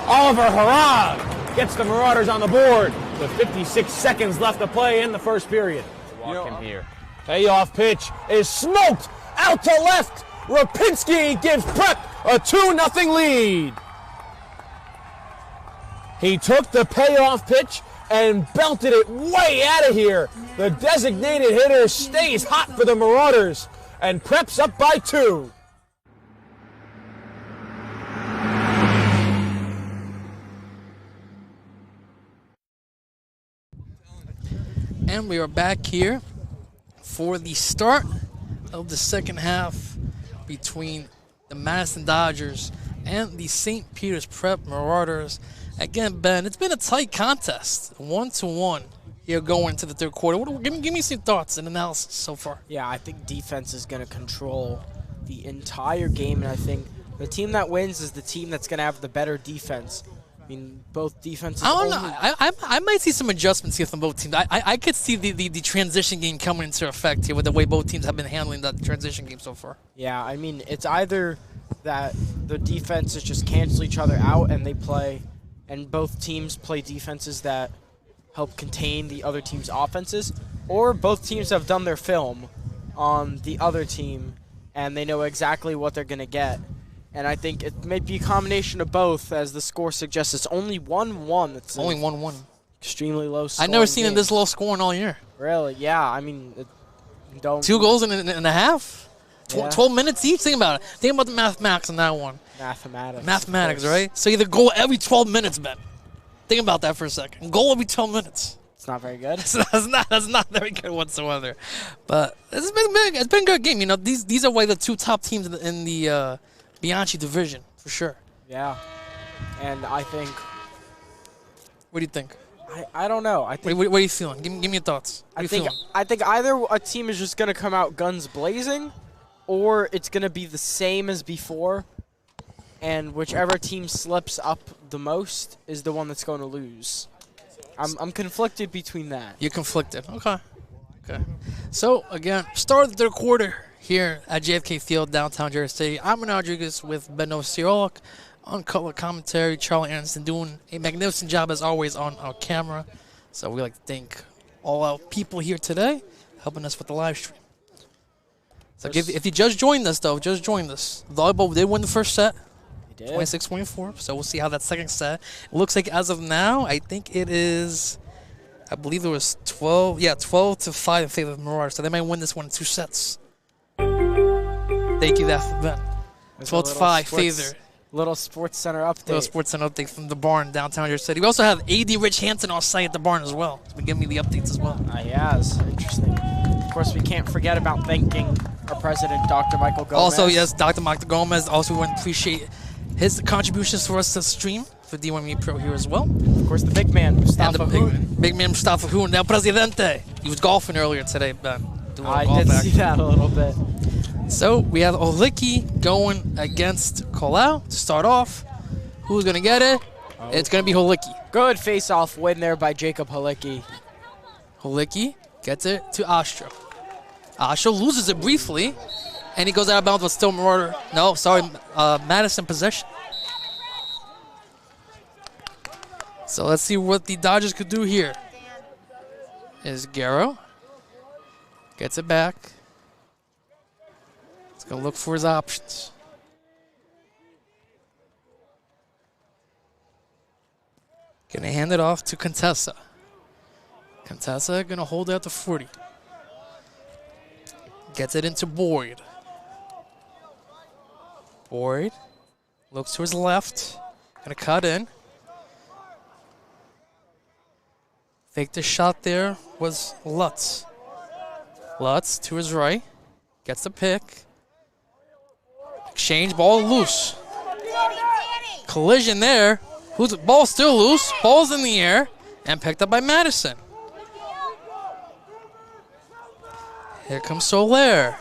Oliver Harag gets the Marauders on the board with 56 seconds left to play in the first period. Walk in here. Payoff pitch is smoked out to left. Rapinski gives Prep a 2-0 lead. He took the payoff pitch and belted it way out of here. The designated hitter stays hot for the Marauders, and Prep's up by 2. And we are back here for the start of the second half between the Madison Dodgers and the St. Peter's Prep Marauders. Again, Ben, it's been a tight contest, 1-1 here going into the third quarter. Give me some thoughts and analysis so far. Yeah, I think defense is going to control the entire game, and I think the team that wins is the team that's going to have the better defense. I mean, both defenses. I don't know. I might see some adjustments here from both teams. I could see the transition game coming into effect here with the way both teams have been handling that transition game so far. Yeah, I mean, it's either that the defenses just cancel each other out and they play, and both teams play defenses that help contain the other team's offenses, or both teams have done their film on the other team and they know exactly what they're going to get. And I think it may be a combination of both, as the score suggests. It's only 1-1. It's only 1-1. Extremely low score. I've never seen it this low scoring all year. Really? Yeah. I mean, don't. 2 goals in a half? Yeah. 12 minutes each? Think about it. Think about the mathematics on that one. Mathematics, right? So either goal every 12 minutes, Ben. Think about that for a second. Goal every 12 minutes. It's not very good. That's not very good whatsoever. But it's been a good game. You know, these are the 2 top teams in the Bianchi division, for sure. Yeah. And I think... What do you think? I don't know. I think. What are you feeling? Give me your thoughts. I think either a team is just going to come out guns blazing, or it's going to be the same as before, and whichever team slips up the most is the one that's going to lose. I'm conflicted between that. You're conflicted. Okay. So, again, start of the third quarter here at JFK Field, downtown Jersey. I'm Renan Rodriguez with Ben Osiolok on color commentary. Charlie Anderson doing a magnificent job, as always, on our camera. So we like to thank all our people here today helping us with the live stream. So if you just joined us, though, Volleyball did win the first set. They did. 26-24. So we'll see how that second set. It looks like as of now, I think it is, I believe it was 12-5 in favor of Marauders. So they might win this one in 2 sets. Thank you, that for Ben. 12-5 favor. Little Sports Center update. Little Sports Center update from the barn, downtown Jersey City. We also have AD Rich Hansen on site at the barn as well. He's been giving me the updates as well. Yes, interesting. Of course, we can't forget about thanking our president, Dr. Michael Gomez. Also, yes, Dr. Michael Gomez. Also, we want to appreciate his contributions for us to stream for D1 Pro here as well. Of course, the big man, Mustafa Hoon. Big man, Mustafa Hoon. El Presidente. He was golfing earlier today, Ben. I did see that a little bit. So we have Holicki going against Colau to start off. Who's going to get it? Oh. It's going to be Holicki. Good face-off win there by Jacob Holicki. Holicki gets it to Astro. Astro loses it briefly, and he goes out of bounds, but still Marauder. No, sorry, Madison possession. So let's see what the Dodgers could do here. Is Garrow. Gets it back. He's going to look for his options. Going to hand it off to Contessa. Contessa going to hold out to 40. Gets it into Boyd. Boyd Looks to his left. Gonna cut in. Fake the shot there was Lutz. Lutz to his right. Gets the pick. Exchange, ball loose. Collision there. Ball still loose. Ball's in the air. And picked up by Madison. Here comes Soler.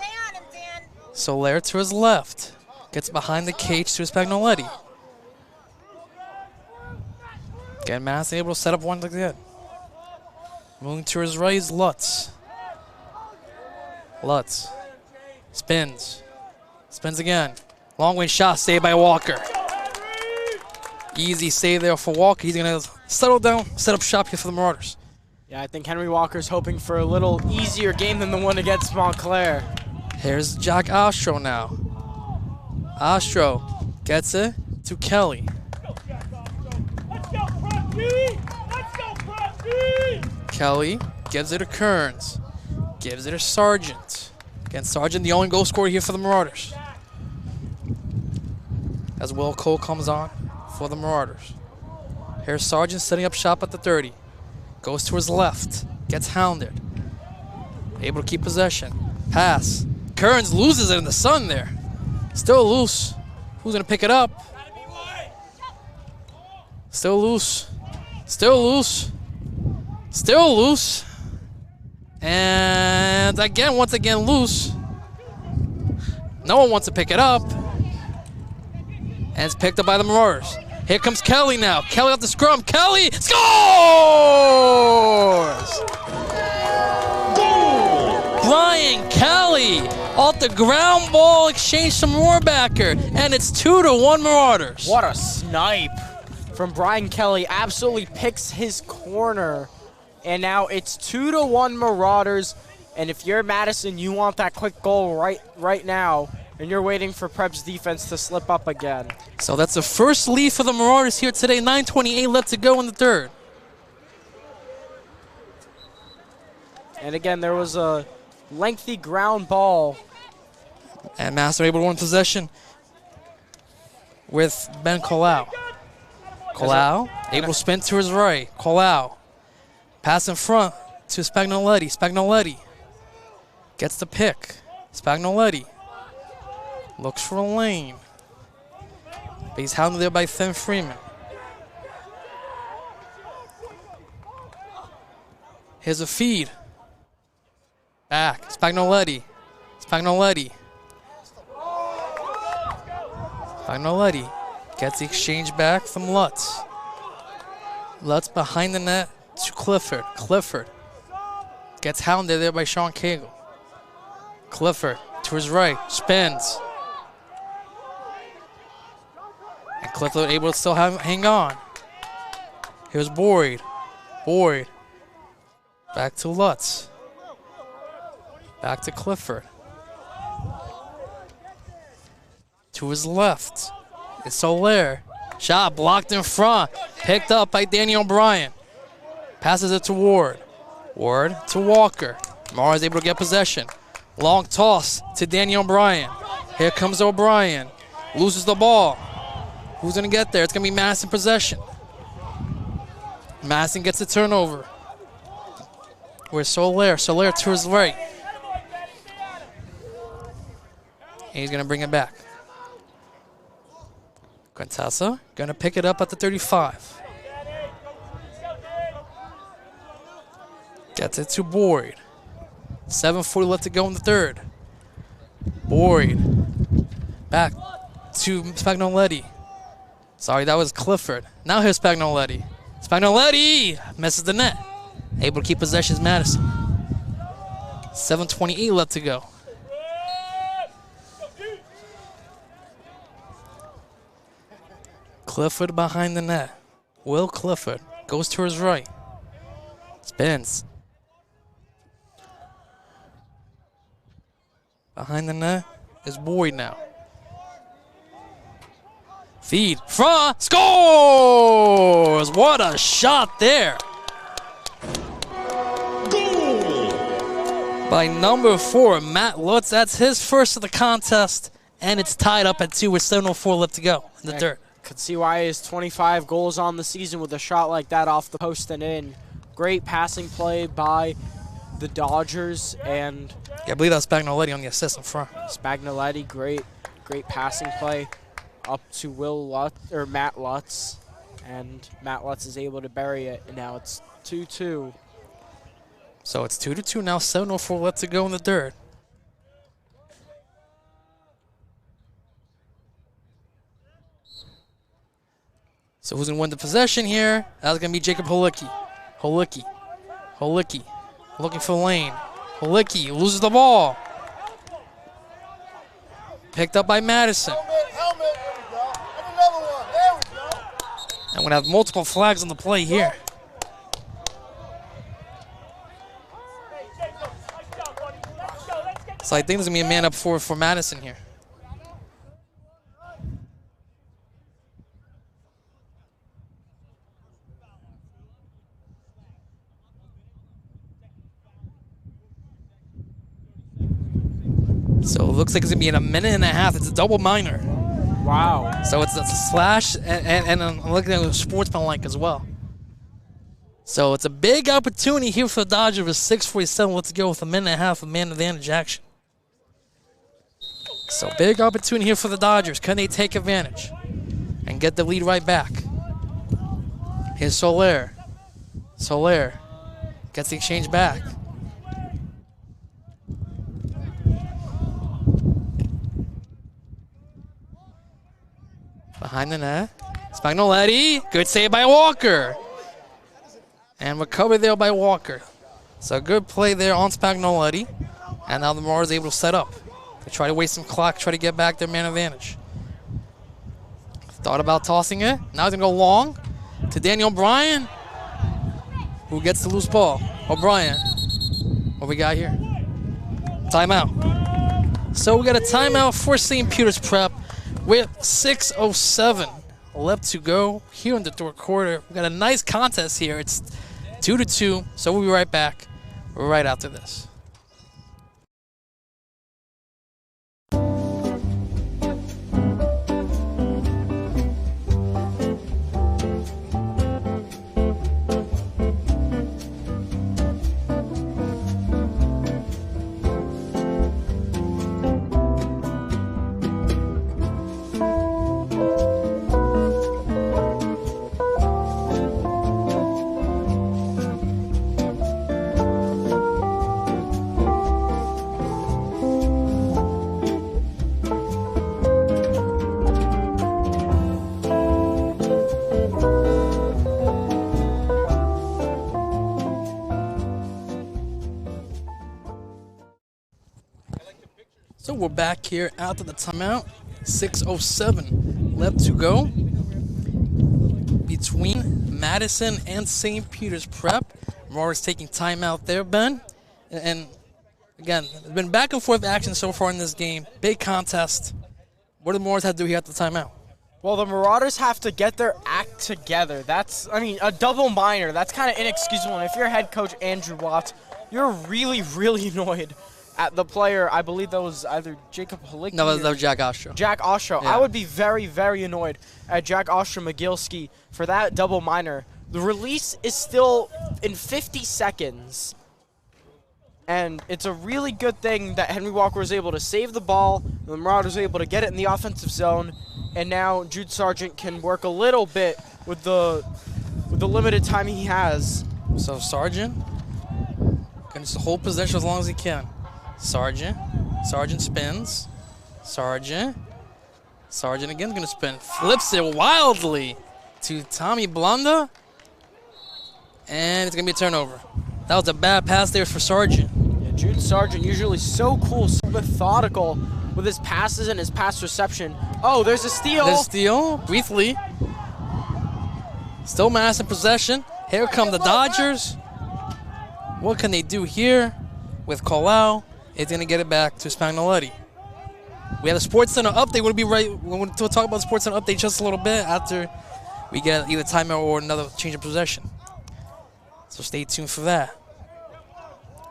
Soler to his left. Gets behind the cage to Spagnoletti. Again, Madison able to set up one again. Moving to his right is Lutz. Lutz. Spins. Spins again. Long range shot saved by Walker. Easy save there for Walker. He's going to settle down, set up shop here for the Marauders. Yeah, I think Henry Walker's hoping for a little easier game than the one against Montclair. Here's Jack Ostro now. Ostro gets it to Kelly. Kelly gives it to Kearns. Gives it to Sargent. Again, Sargent, the only goal scorer here for the Marauders. As Will Cole comes on for the Marauders. Here's Sargent setting up shop at the 30. Goes to his left. Gets hounded. Able to keep possession. Pass. Kearns loses it in the sun there. Still loose. Who's going to pick it up? Still loose. Still loose. Still loose. And again, once again loose. No one wants to pick it up. And it's picked up by the Marauders. Here comes Kelly now. Kelly off the scrum. Kelly scores! Brian Kelly off the ground ball exchange from Rohrbacher. And it's 2-1 Marauders. What a snipe from Brian Kelly. Absolutely picks his corner. And now it's 2-1 Marauders. And if you're Madison, you want that quick goal right now. And you're waiting for Prep's defense to slip up again. So that's the first lead for the Marauders here today. 9:28 left to go in the third. And again, there was a lengthy ground ball. And Master able to win possession with Ben Colau. Colau able to spin to his right. Colau. Pass in front to Spagnoletti. Spagnoletti gets the pick. Spagnoletti looks for a lane. But he's hounded there by Finn Freeman. Here's a feed. Back. Spagnoletti. Spagnoletti. Spagnoletti gets the exchange back from Lutz. Lutz behind the net to Clifford. Clifford gets hounded there by Sean Cagle. Clifford to his right. Spins. And Clifford able to still hang on. Here's Boyd. Boyd. Back to Lutz. Back to Clifford. To his left. It's Soler. Shot blocked in front. Picked up by Danny O'Brien. Passes it to Ward. Ward to Walker. Mara's able to get possession. Long toss to Danny O'Brien. Here comes O'Brien. Loses the ball. Who's going to get there? It's going to be Madison possession. Madison gets the turnover. Where's Soler? Soler to his right. And he's going to bring it back. Quintessa going to pick it up at the 35. Gets it to Boyd. 7:40 left to go in the third. Boyd. Back to Spagnoletti. Sorry, that was Clifford. Now here's Spagnoletti. Spagnoletti misses the net. Able to keep possession is Madison. 7:28 left to go. Clifford behind the net. Will Clifford goes to his right. Spins. Behind the net is Boyd now. Feed. Front. Scores! What a shot there. Goal! By number 4, Matt Lutz. That's his first of the contest. And it's tied up at 2 with 7:04 left to go in the dirt. Could see why he has 25 goals on the season with a shot like that off the post and in. Great passing play by the Dodgers, and Yeah, I believe that was Spagnoletti on the assist in front. Spagnoletti, great passing play up to Matt Lutz, and Matt Lutz is able to bury it, and now it's 2-2. So it's 2-2 now, 7:04 left to go in the dirt. So who's going to win the possession here? That's going to be Jacob Holicki. Holicki looking for the lane. Holicki loses the ball. Picked up by Madison. And we're going to have multiple flags on the play here. So I think there's going to be a man up for Madison here. So it looks like it's going to be in a minute and a half. It's a double minor. Wow. So it's a slash and I'm looking at the sportsmanlike as well. So it's a big opportunity here for the Dodgers with 6:47 left to go with a minute and a half of man advantage action. So big opportunity here for the Dodgers. Can they take advantage and get the lead right back? Here's Soler. Soler gets the exchange back. Behind the net. Spagnoletti. Good save by Walker. And recovered there by Walker. So good play there on Spagnoletti. And now the Marauders able to set up. They try to waste some clock, try to get back their man advantage. Thought about tossing it. Now he's going to go long to Daniel O'Brien, who gets the loose ball. O'Brien. What we got here? Timeout. So we got a timeout for St. Peter's Prep with 6:07 left to go here in the third quarter. We got a nice contest here. It's 2-2, so we'll be right back right after this. So we're back here after the timeout. 6:07 left to go between Madison and St. Peter's Prep. Marauders taking timeout there, Ben. And again, there's been back and forth action so far in this game. Big contest. What do the Marauders have to do here at the timeout? Well, the Marauders have to get their act together. A double minor. That's kind of inexcusable. And if you're head coach Andrew Watts, you're really, really annoyed at the player. I believe that was either Jacob Holicki. No, that was Jack Ostro. Jack Ostro. Yeah. I would be very, very annoyed at Jack Ostro-Magilski for that double minor. The release is still in 50 seconds. And it's a really good thing that Henry Walker was able to save the ball. The Marauders were able to get it in the offensive zone. And now Jude Sargent can work a little bit with the limited time he has. So Sargent can just hold possession as long as he can. Sargent spins. Sargent again is going to spin. Flips it wildly to Tommy Blanda. And it's going to be a turnover. That was a bad pass there for Sargent. Yeah, Jude Sargent usually so cool, so methodical with his passes and his pass reception. Oh, there's a steal. There's a steal, briefly. Still Madison possession. Here come the Dodgers. What can they do here with Colau? It's going to get it back to Spagnoletti. We have a Sports Center update. We'll be right. We're going to talk about the Sports Center update just a little bit after we get either timeout or another change of possession. So stay tuned for that.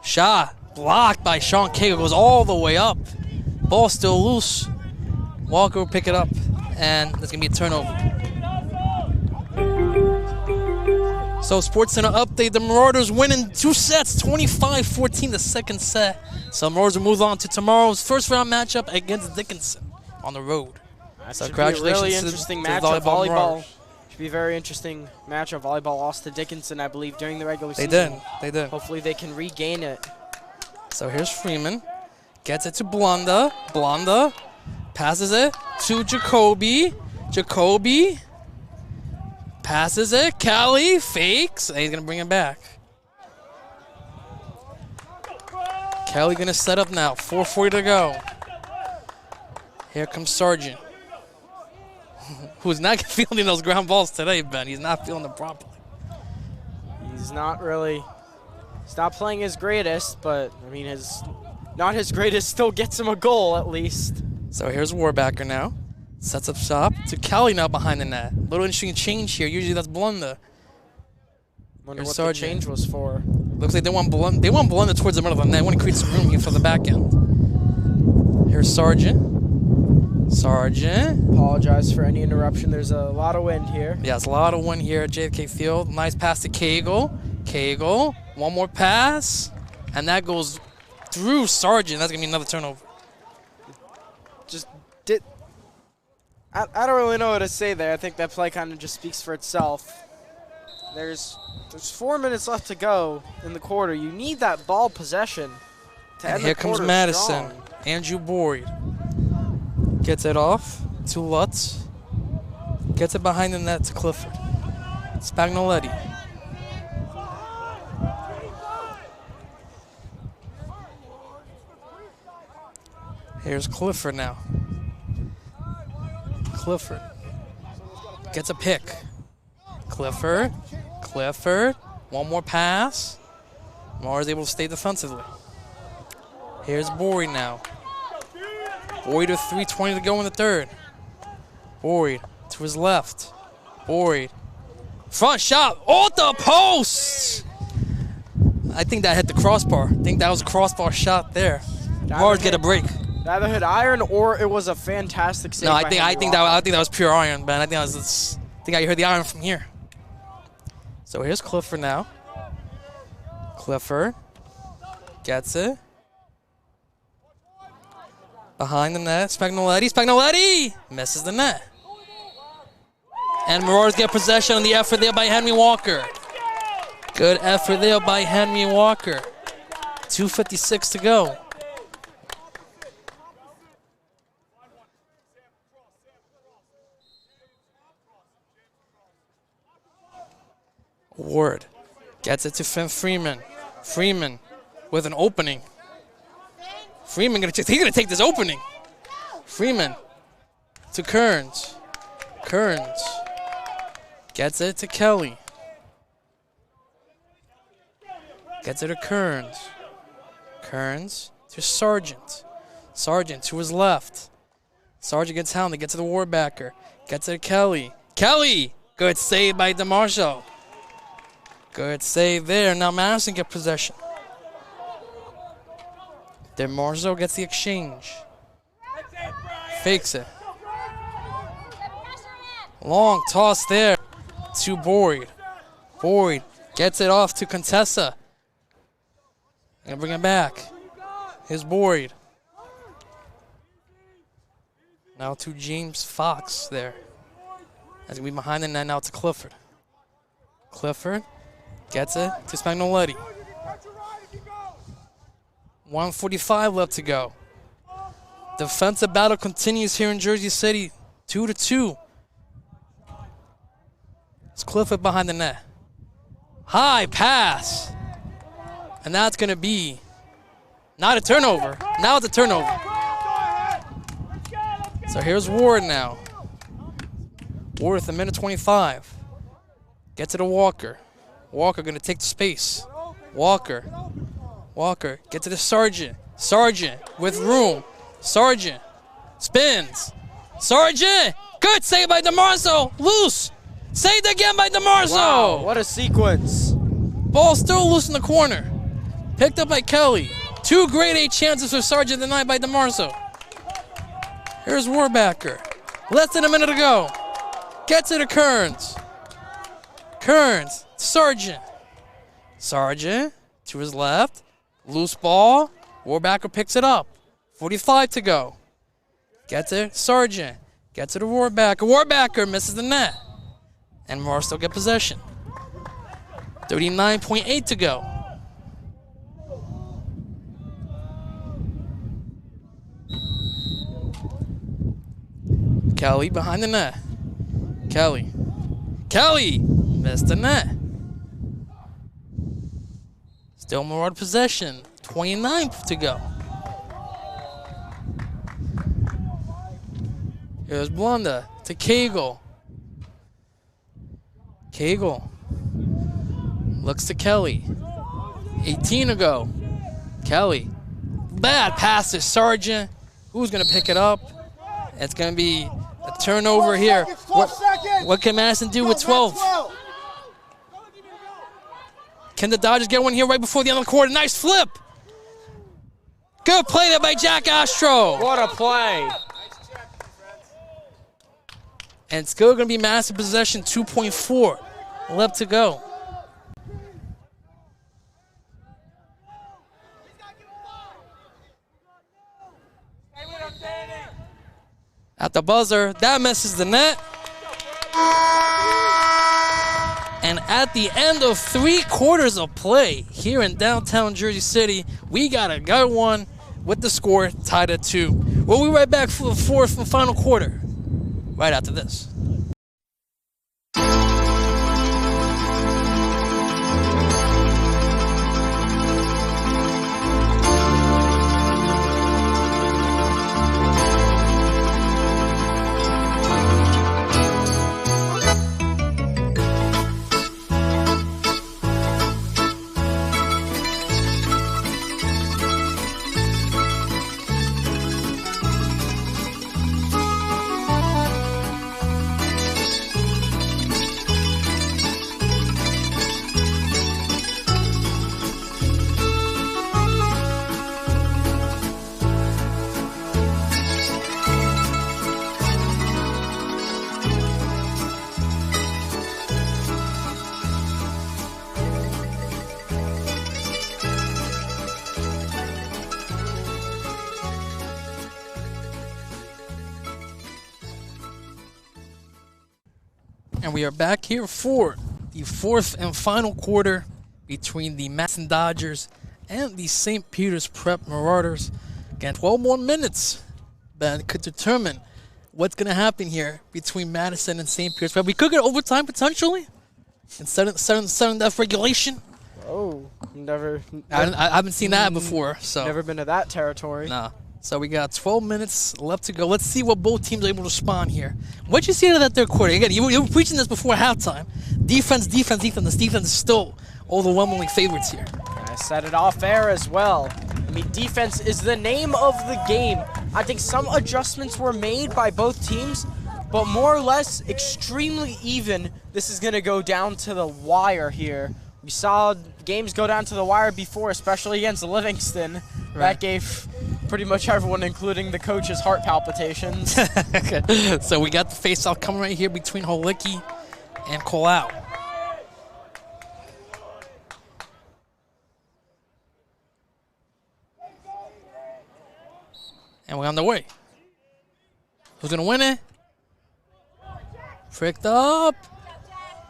Shot blocked by Sean Cagle, goes all the way up. Ball still loose. Walker will pick it up, and there's going to be a turnover. So SportsCenter update, the Marauders win in 2 sets, 25-14 the second set. So Marauders will move on to tomorrow's first round matchup against Dickinson on the road. That So should be a congratulations really to the- interesting to the matchup. volleyball Volleyball Marauders. should be a very interesting matchup. Volleyball lost to Dickinson, I believe, during the regular They season. did. Hopefully they can regain it. So here's Freeman. Gets it to Blonda. Blonda passes it to Jacoby. Jacoby passes it. Callie fakes. And he's going to bring it back. Callie going to set up now. 4:40 to go. Here comes Sargent, who's not feeling those ground balls today, Ben. He's not feeling them properly. He's not playing his greatest, but I mean not his greatest still gets him a goal at least. So here's Warbacker now. Sets up shop to Callie now behind the net. Little interesting change here. Usually that's Blunda. Wonder Here's what Sargent. the change was for. Looks like they want Blunda towards the middle of the net. They want to create some room here for the back end. Here's Sargent. Sargent. Apologize for any interruption. There's a lot of wind here. Yeah, it's a lot of wind here at JFK Field. Nice pass to Cagle. Cagle. One more pass. And that goes through Sargent. That's going to be another turnover. I don't really know what to say there. I think that play kind of just speaks for itself. There's 4 minutes left to go in the quarter. You need that ball possession to And end here the comes quarter Madison. strong. Andrew Boyd gets it off to Lutz. Gets it behind the net to Clifford. Spagnoletti. Here's Clifford now. Clifford gets a pick. Clifford. One more pass. Mars able to stay defensively. Here's Boyd now. Boyd with 3:20 to go in the third. Boyd to his left. Boyd. Front shot. Off the post! I think that hit the crossbar. I think that was a crossbar shot there. Mars get a break. Either hit iron or it was a fantastic save. No, by I think that was pure iron, man. I think I heard the iron from here. So here's Clifford now. Clifford gets it. Behind the net, Spagnoletti misses the net. And Marauders get possession on the effort there by Henry Walker. Good effort there by Henry Walker. 2:56 to go. Ward gets it to Finn Freeman. Freeman with an opening. Freeman he's gonna take this opening. Freeman to Kearns. Kearns gets it to Kelly. Gets it to Kearns. Kearns to Sargent. Sargent to his left. Sargent gets hounded, gets to the Warbacker. Gets it to Kelly. Kelly! Good save by DeMarshall. Good save there. Now Madison gets possession. DeMarzo gets the exchange. Fakes it. Long toss there to Boyd. Boyd gets it off to Contessa. And bring it back. Here's Boyd. Now to James Fox there. That's going to be behind the net now to Clifford. Clifford gets it to Spagnoletti. 1:45 left to go. Defensive battle continues here in Jersey City. 2-2. It's Clifford behind the net. High pass. And that's going to be not a turnover. Now it's a turnover. So here's Ward now. Ward with 1:25. Gets it to Walker. Walker going to take the space. Walker gets it to Sargent. Sargent with room. Sargent spins. Sargent! Good save by DeMarzo. Loose. Saved again by DeMarzo. Wow, what a sequence. Ball still loose in the corner. Picked up by Kelly. 2 grade A chances for Sargent tonight by DeMarzo. Here's Warbacker. Less than a minute to go. Gets it to Kearns. Kearns, Sargent. Sargent to his left. Loose ball. Warbacker picks it up. 45 to go. Gets it, Sargent. Gets it to Warbacker. Warbacker misses the net. And Morris still get possession. 39.8 to go. Kelly behind the net. Kelly. Kelly missed the net. Still Marauder possession. 29 to go. Here's Blunda to Cagle. Cagle looks to Kelly. 18 to go. Kelly. Bad pass to Sargent. Who's going to pick it up? It's going to be a turnover here. What can Madison do with 12? Can the Dodgers get one here right before the end of the quarter? Nice flip. Good play there by Jack Astro. What a play. And it's still going to be Madison possession, 2.4 left to go. At the buzzer, that misses the net. And at the end of 3 quarters of play here in downtown Jersey City, we got a good one with the score tied at 2. We'll be right back for the fourth and final quarter right after this. And we are back here for the fourth and final quarter between the Madison Dodgers and the St. Peter's Prep Marauders. Again, 12 more minutes that could determine what's going to happen here between Madison and St. Peter's Prep. We could get overtime potentially and sudden death regulation. Oh, never. I haven't seen that before. So Never been to that territory. nah. So we got 12 minutes left to go. Let's see what both teams are able to spawn here. What'd you see out of that third quarter? Again, you were preaching this before halftime. Defense. This defense is still overwhelmingly favorites here. I said it off air as well. I mean, defense is the name of the game. I think some adjustments were made by both teams, but more or less extremely even. This is going to go down to the wire here. We saw games go down to the wire before, especially against Livingston. Right. That gave pretty much everyone, including the coaches, heart palpitations. So we got the face-off coming right here between Holicki and Colau. And we're on the way. Who's going to win it? Picked up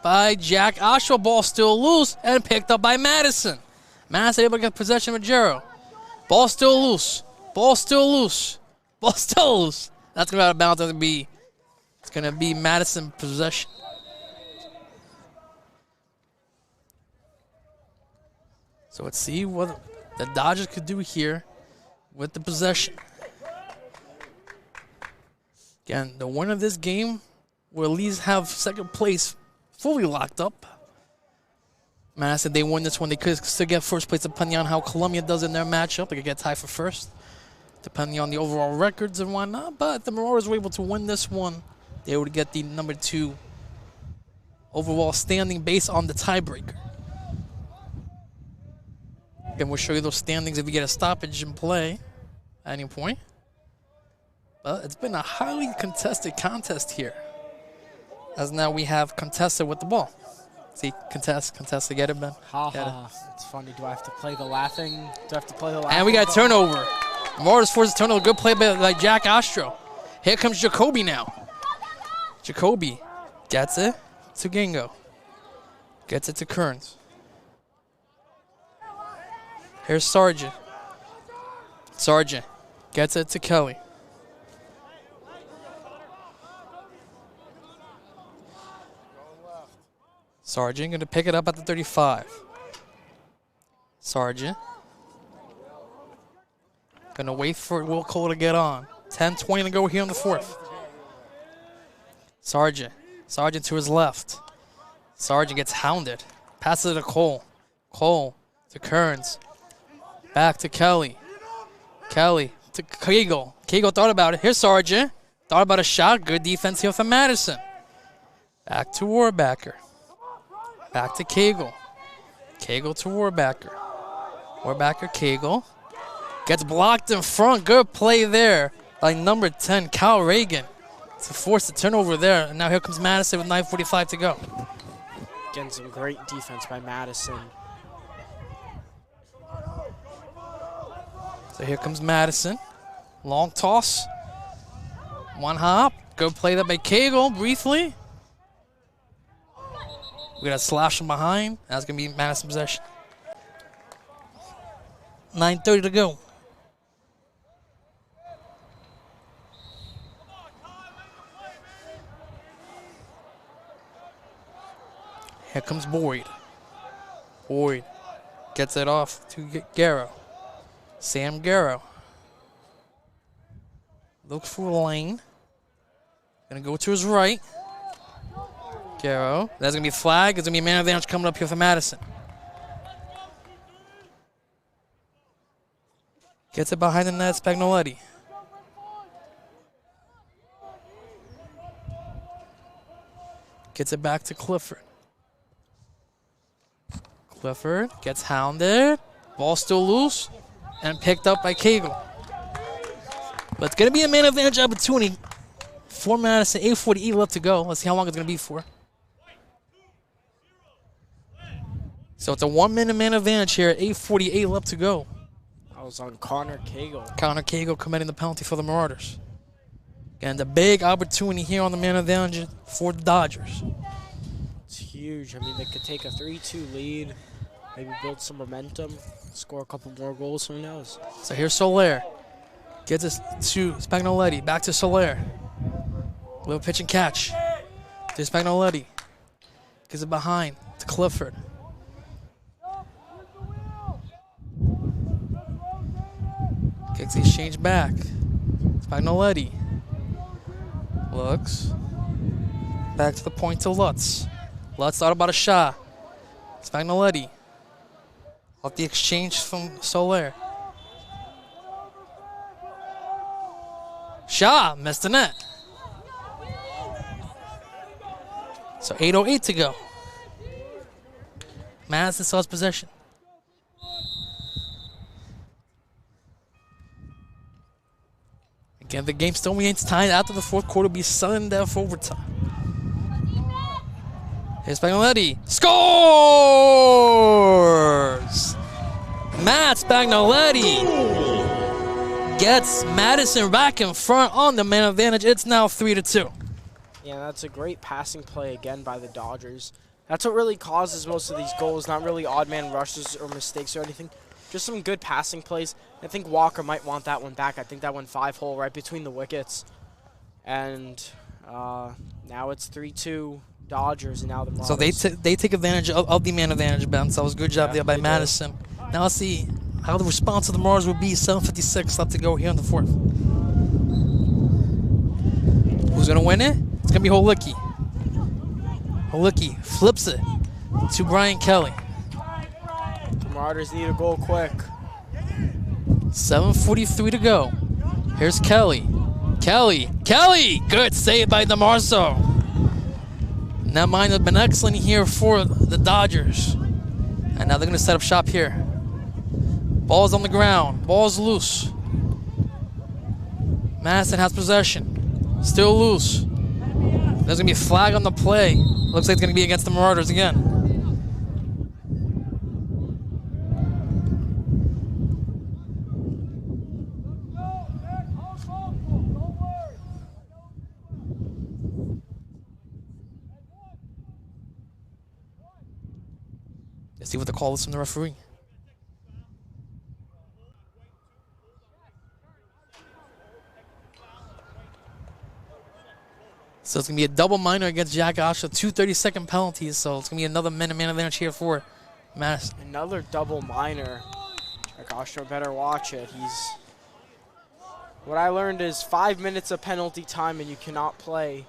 by Jack Oshawa. Ball still loose and picked up by Madison. Madison able to get possession of Jero. Ball still loose. Ball still loose. Ball still loose. That's going to be out of bounds. It's going to be Madison possession. So let's see what the Dodgers could do here with the possession. Again, the winner of this game will at least have second place fully locked up. Madison, they win this one. They could still get first place depending on how Columbia does in their matchup. They could get tied for first, depending on the overall records and whatnot. But if the Marauders were able to win this one, they would get the number 2 overall standing based on the tiebreaker. Again, we'll show you those standings if you get a stoppage in play at any point. It's been a highly contested contest here. As now we have contested with the ball. See, contest, get it, Ben? Ha Get it. ha. It's funny. Do I have to play the laughing? Do I have to play the laughing? And we got a turnover. Marauders forces a turnover. Good play by Jack Ostro. Here comes Jacoby now. Jacoby gets it to Gingo. Gets it to Kearns. Here's Sargent. Sargent gets it to Kelly. Sargent going to pick it up at the 35. Sargent going to wait for Will Cole to get on. 10-20 to go here in the fourth. Sargent to his left. Sargent gets hounded. Passes it to Cole. Cole to Kearns. Back to Kelly. Kelly to Kegel. Kegel thought about it. Here's Sargent. Thought about a shot. Good defense here from Madison. Back to Warbacker. Back to Kegel. Kegel to Warbacker. Warbacker, Kegel. Gets blocked in front. Good play there by number 10, Cal Reagan, to force the turnover there. And now here comes Madison with 9:45 to go. Again, some great defense by Madison. So here comes Madison. Long toss. One hop. Good play there by Kegel briefly. We got a slash from behind. That's going to be Madison possession. 9:30 to go. Here comes Boyd. Boyd gets it off to Garrow. Sam Garrow looks for a lane. Gonna go to his right. Garrow. That's gonna be a flag. It's gonna be a man advantage coming up here for Madison. Gets it behind the net, Spagnoletti. Gets it back to Clifford. Clifford gets hounded. Ball still loose and picked up by Kegel. But it's going to be a man advantage opportunity for Madison. 8:48 left to go. Let's see how long it's going to be for. So it's a 1 minute man advantage here at 8:48 left to go. I was on Connor Kegel. Connor Kegel committing the penalty for the Marauders. And a big opportunity here on the man advantage for the Dodgers. It's huge. I mean, they could take a 3-2 lead, maybe build some momentum, score a couple more goals, who knows. So here's Soler. Gets it to Spagnoletti. Back to Soler. Little pitch and catch. To Spagnoletti. Gives it behind to Clifford. Gets the exchange back. Spagnoletti. Looks. Back to the point to Lutz. Lutz thought about a shot. Spagnoletti. Off the exchange from Soler. Shot. Missed the net. So 8:08 to go. Madison still has possession. Again, the game still remains tied after the fourth quarter. Be sudden death overtime. Here's Spagnoletti. Scores! Matt Spagnoletti gets Madison back in front on the man advantage. It's now 3-2. Yeah, that's a great passing play again by the Dodgers. That's what really causes most of these goals, not really odd man rushes or mistakes or anything. Just some good passing plays. I think Walker might want that one back. I think that went 5-hole right between the wickets. And now it's 3-2 Dodgers, and now the Marauders. So they take advantage of the man advantage, Ben. So it was a good job there by Madison. Now let's see how the response of the Marauders will be. 7:56 left to go here in the fourth. Who's going to win it? It's going to be Holicki. Holicki flips it to Brian Kelly. The Marauders need a goal quick. 7:43 to go. Here's Kelly. Kelly! Good save by DeMarso. That might have been excellent here for the Dodgers. And now they're going to set up shop here. Ball's on the ground. Ball's loose. Madison has possession. Still loose. There's going to be a flag on the play. Looks like it's going to be against the Marauders again. Let's see what the call is from the referee. So it's going to be a double minor against Jack Oshaw. 2 30-second penalties, so it's going to be another man advantage here for Madison. Another double minor. Jack Oshaw better watch it. What I learned is 5 minutes of penalty time and you cannot play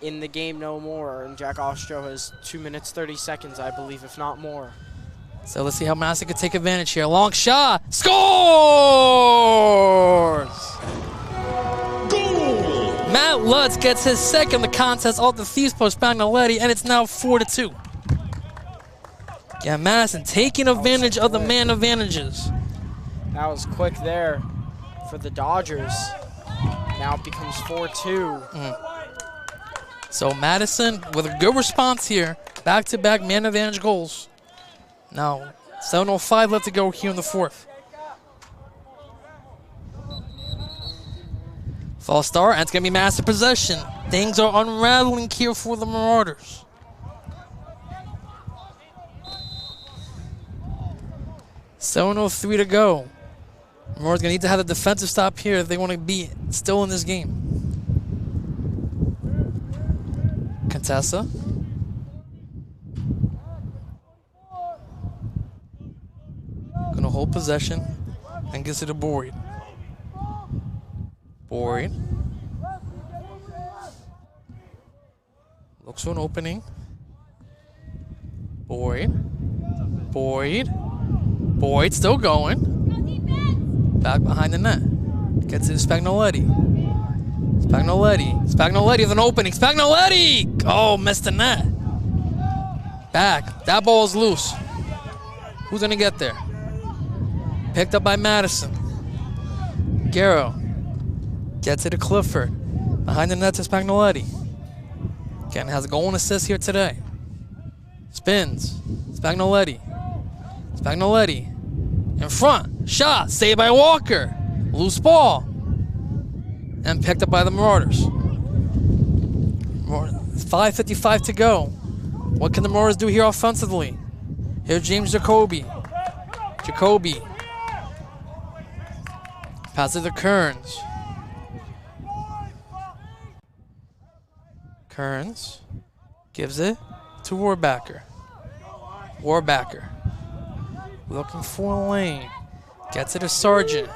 in the game no more. And Jack Oshaw has 2 minutes, 30 seconds, I believe, if not more. So let's see how Madison can take advantage here. Long shot. Scores! Matt Lutz gets his second the contest off the Thieves post Spagnoletti, and it's now 4-2. Yeah, Madison taking advantage of the man advantages. That was quick there for the Dodgers. Now it becomes 4-2. So Madison with a good response here. Back-to-back man advantage goals. Now 7:05 left to go here in the fourth. False start, and it's going to be Madison possession. Things are unraveling here for the Marauders. $7:03 to go. Marauders going to need to have a defensive stop here if they want to be still in this game. Contessa. Going to hold possession and gets it to Boyd. Boyd. Looks for an opening. Boyd. Boyd. Boyd still going. Back behind the net. Gets it to Spagnoletti. Spagnoletti with an opening. Spagnoletti! Oh, missed the net. Back. That ball is loose. Who's going to get there? Picked up by Madison. Garrow. Gets it to Clifford. Behind the net to Spagnoletti. Again, has a goal and assist here today. Spins. Spagnoletti. Spagnoletti. In front. Shot. Saved by Walker. Loose ball. And picked up by the Marauders. 5:55 to go. What can the Marauders do here offensively? Here's James Jacoby. Jacoby. Passes to Kearns. Kearns gives it to Warbacker. Warbacker looking for a lane. Gets it to Sargent.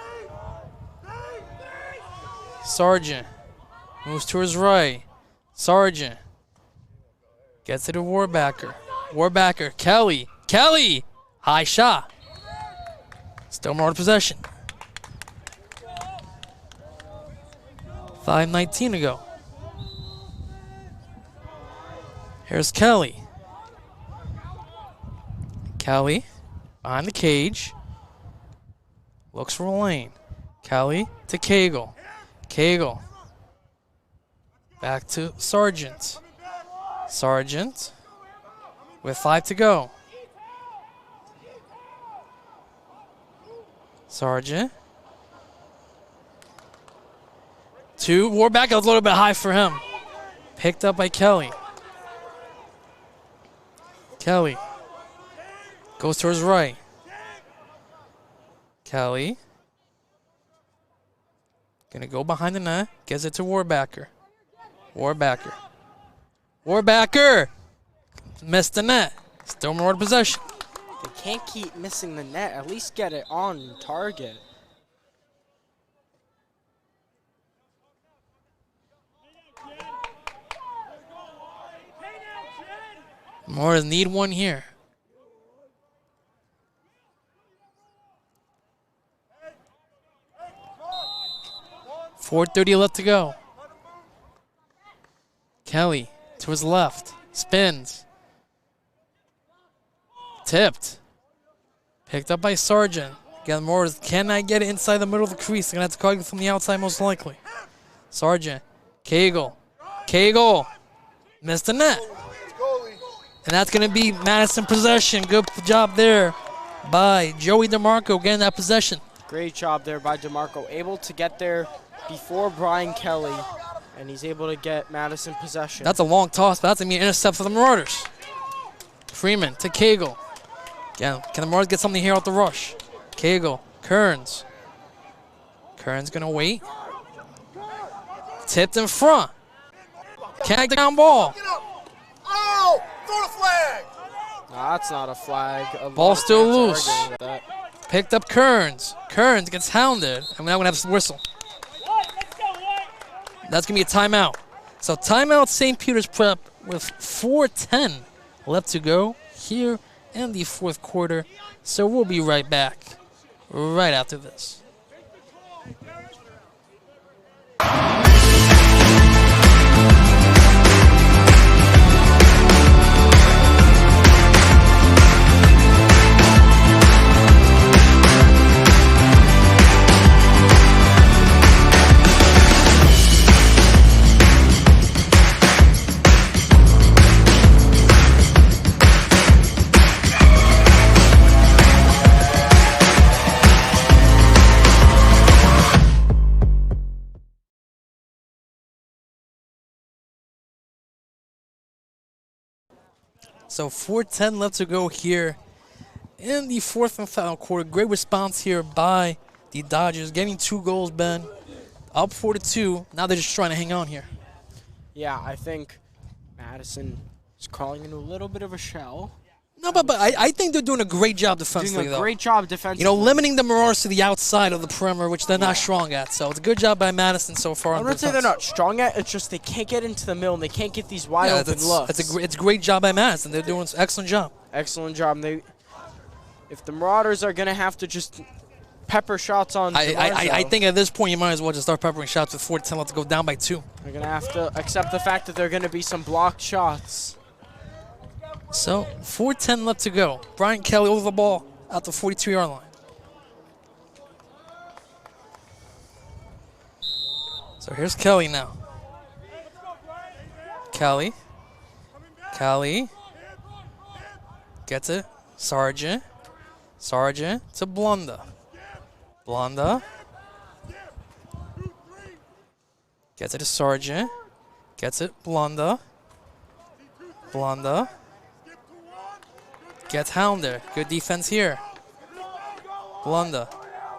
Sargent moves to his right. Sargent gets it to Warbacker. Warbacker. Kelly. Kelly! High shot. Still Marauder possession. 5:19 to go. Here's Kelly. Kelly behind the cage. Looks for a lane. Kelly to Cagle. Cagle. Back to Sargent. Sargent with 5 to go. Sargent. 2. Warback, a little bit high for him. Picked up by Kelly. Kelly goes to his right. Kelly gonna go behind the net. Gives it to Warbacker. Warbacker. Warbacker missed the net. Still Marauder possession. They can't keep missing the net. At least get it on target. Marauders need one here. .430 left to go. Kelly to his left. Spins. Tipped. Picked up by Sargent. Again, Marauders cannot get it inside the middle of the crease. They're going to have to call it from the outside most likely. Sargent. Cagle. Cagle. Missed the net. And that's going to be Madison possession. Good job there by Joey DeMarco getting that possession. Great job there by DeMarco. Able to get there before Brian Kelly, and he's able to get Madison possession. That's a long toss, but that's going to be an intercept for the Marauders. Freeman to Cagle. Again, can the Marauders get something here out the rush? Cagle. Kearns. Kearns going to wait. Tipped in front. Can't get the down ball. Oh, throw the flag. No, that's not a flag. Ball still loose. Picked up Kearns. Kearns gets hounded. And we're now going to have a whistle. That's going to be a timeout. So timeout St. Peter's Prep with 4:10 left to go here in the fourth quarter. So we'll be right back right after this. So 4:10 left to go here in the fourth and final quarter. Great response here by the Dodgers, getting 2 goals, Ben. Up 4-2. Now they're just trying to hang on here. Yeah, I think Madison is crawling into a little bit of a shell. No, but I think they're doing a great job defensively, Doing a great job defensively. You know, limiting the Marauders to the outside of the perimeter, which they're not strong at. So it's a good job by Madison so far. I'm not saying they're not strong at. It's just they can't get into the middle and they can't get these wide open looks. It's a great job by Madison. They're doing an excellent job. Excellent job. If the Marauders are gonna have to just pepper shots on, I think at this point you might as well just start peppering shots with 4-10 left to go, down by 2. They're gonna have to accept the fact that there are gonna be some blocked shots. So 4:10 left to go. Brian Kelly over the ball at the 42-yard line. So here's Kelly now. Kelly gets it. Sargent to Blunda. Gets it to Sargent. Gets it. Blunda. Gets hounded. Good defense here. Blunda.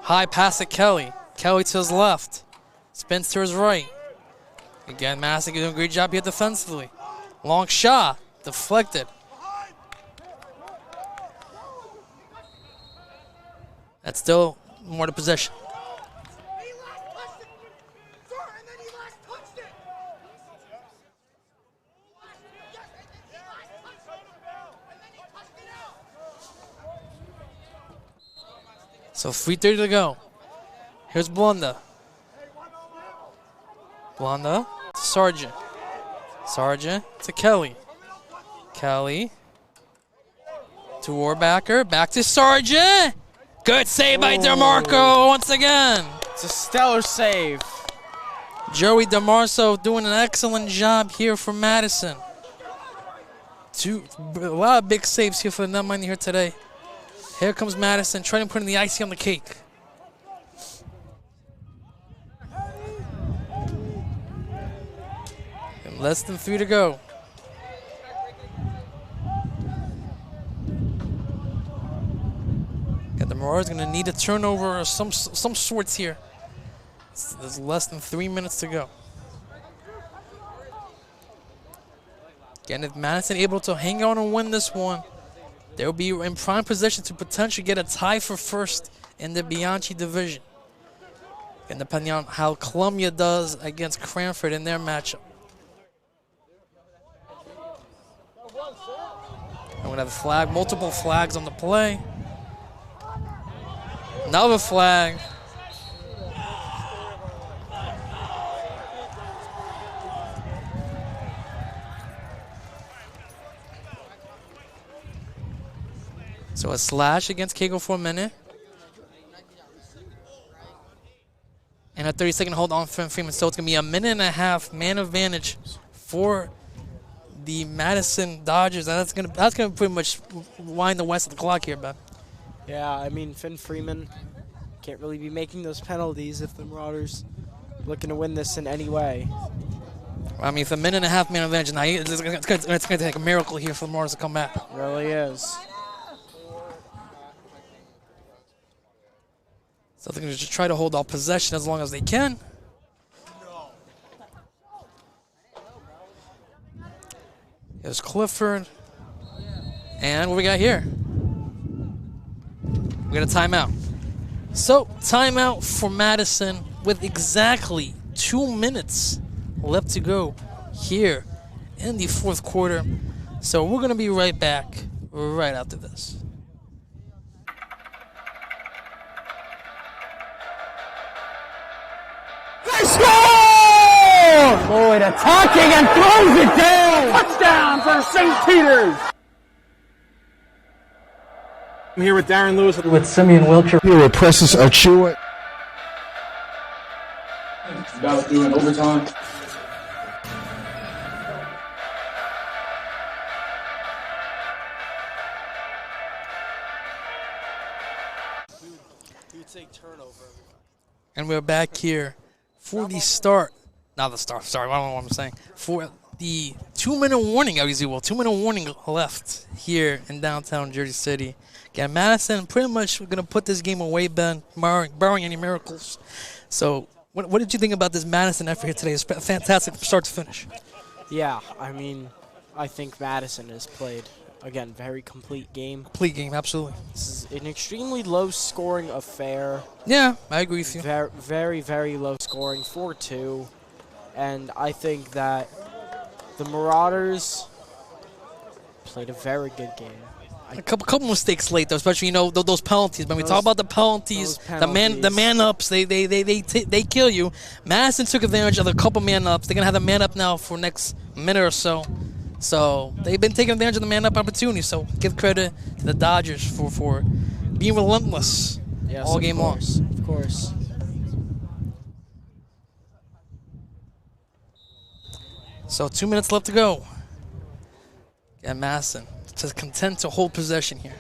High pass to Kelly. Kelly to his left. Spins to his right. Again, Madison doing a great job here defensively. Long shot. Deflected. That's still more to possession. So 3:30 to go. Here's Blunda. Blunda to Sargent. Sargent to Kelly. Kelly to Warbacker. Back to Sargent. Good save by DeMarco once again. It's a stellar save. Joey DeMarco doing an excellent job here for Madison. A lot of big saves here for the net money here today. Here comes Madison trying to put in the icing on the cake. And less than 3 to go. And the Marauders going to need a turnover of some sorts here. There's less than 3 minutes to go. Again, if Madison able to hang on and win this one, they'll be in prime position to potentially get a tie for first in the Bianchi division. And depending on how Columbia does against Cranford in their matchup. I'm going to have a flag, multiple flags on the play. Another flag. So a slash against Cagle for a minute. that 30-second hold on Freeman. So it's going to be a minute and a half man advantage for the Madison Dodgers. And that's gonna pretty much wind the west of the clock here, Ben. Yeah, I mean, Finn Freeman can't really be making those penalties if the Marauders looking to win this in any way. I mean, it's a minute and a half man advantage. Now it's going to take a miracle here for the Marauders to come back. It really is. So they're going to just try to hold all possession as long as they can. Here's Clifford. And what we got here? We got a timeout. So, timeout for Madison with exactly 2 minutes left to go here in the fourth quarter. So we're going to be right back right after this. They score! Lloyd attacking and throws it down. Touchdown for St. Peter's. I'm here with Darren Lewis with Simeon Wilcher. Here with Precious Achua. About doing overtime. And we're back here for the start. Not the start, sorry, I don't know what I'm saying. For the 2-minute warning, obviously, 2-minute warning left here in downtown Jersey City. Again, Madison pretty much going to put this game away, Ben, barring any miracles. So, what did you think about this Madison effort here today? It's fantastic from start to finish. Yeah, I mean, I think Madison has played, again, very complete game. Complete game, absolutely. This is an extremely low-scoring affair. Yeah, I agree with you. Very, very, very low scoring, 4-2. And I think that the Marauders played a very good game. A couple mistakes late, though, especially those penalties. When we talk about the penalties, the man ups, they kill you. Madison took advantage of a couple man ups. They're gonna have the man up now for next minute or so. So they've been taking advantage of the man up opportunity. So give credit to the Dodgers for being relentless all game long. Of course. So 2 minutes left to go. And Madison is content to hold possession here.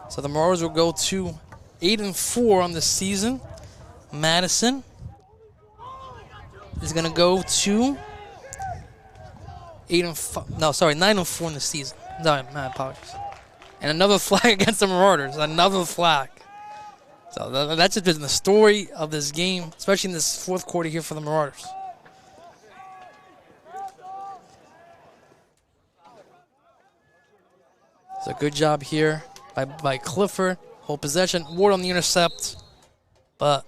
So the Marauders will go to 8-4 on the season. Madison is going to go to 9-4 in the season. No, my apologies. And another flag against the Marauders. Another flag. So that's just been the story of this game, especially in this fourth quarter here for the Marauders. So good job here by Clifford. Hold possession. Ward on the intercept. But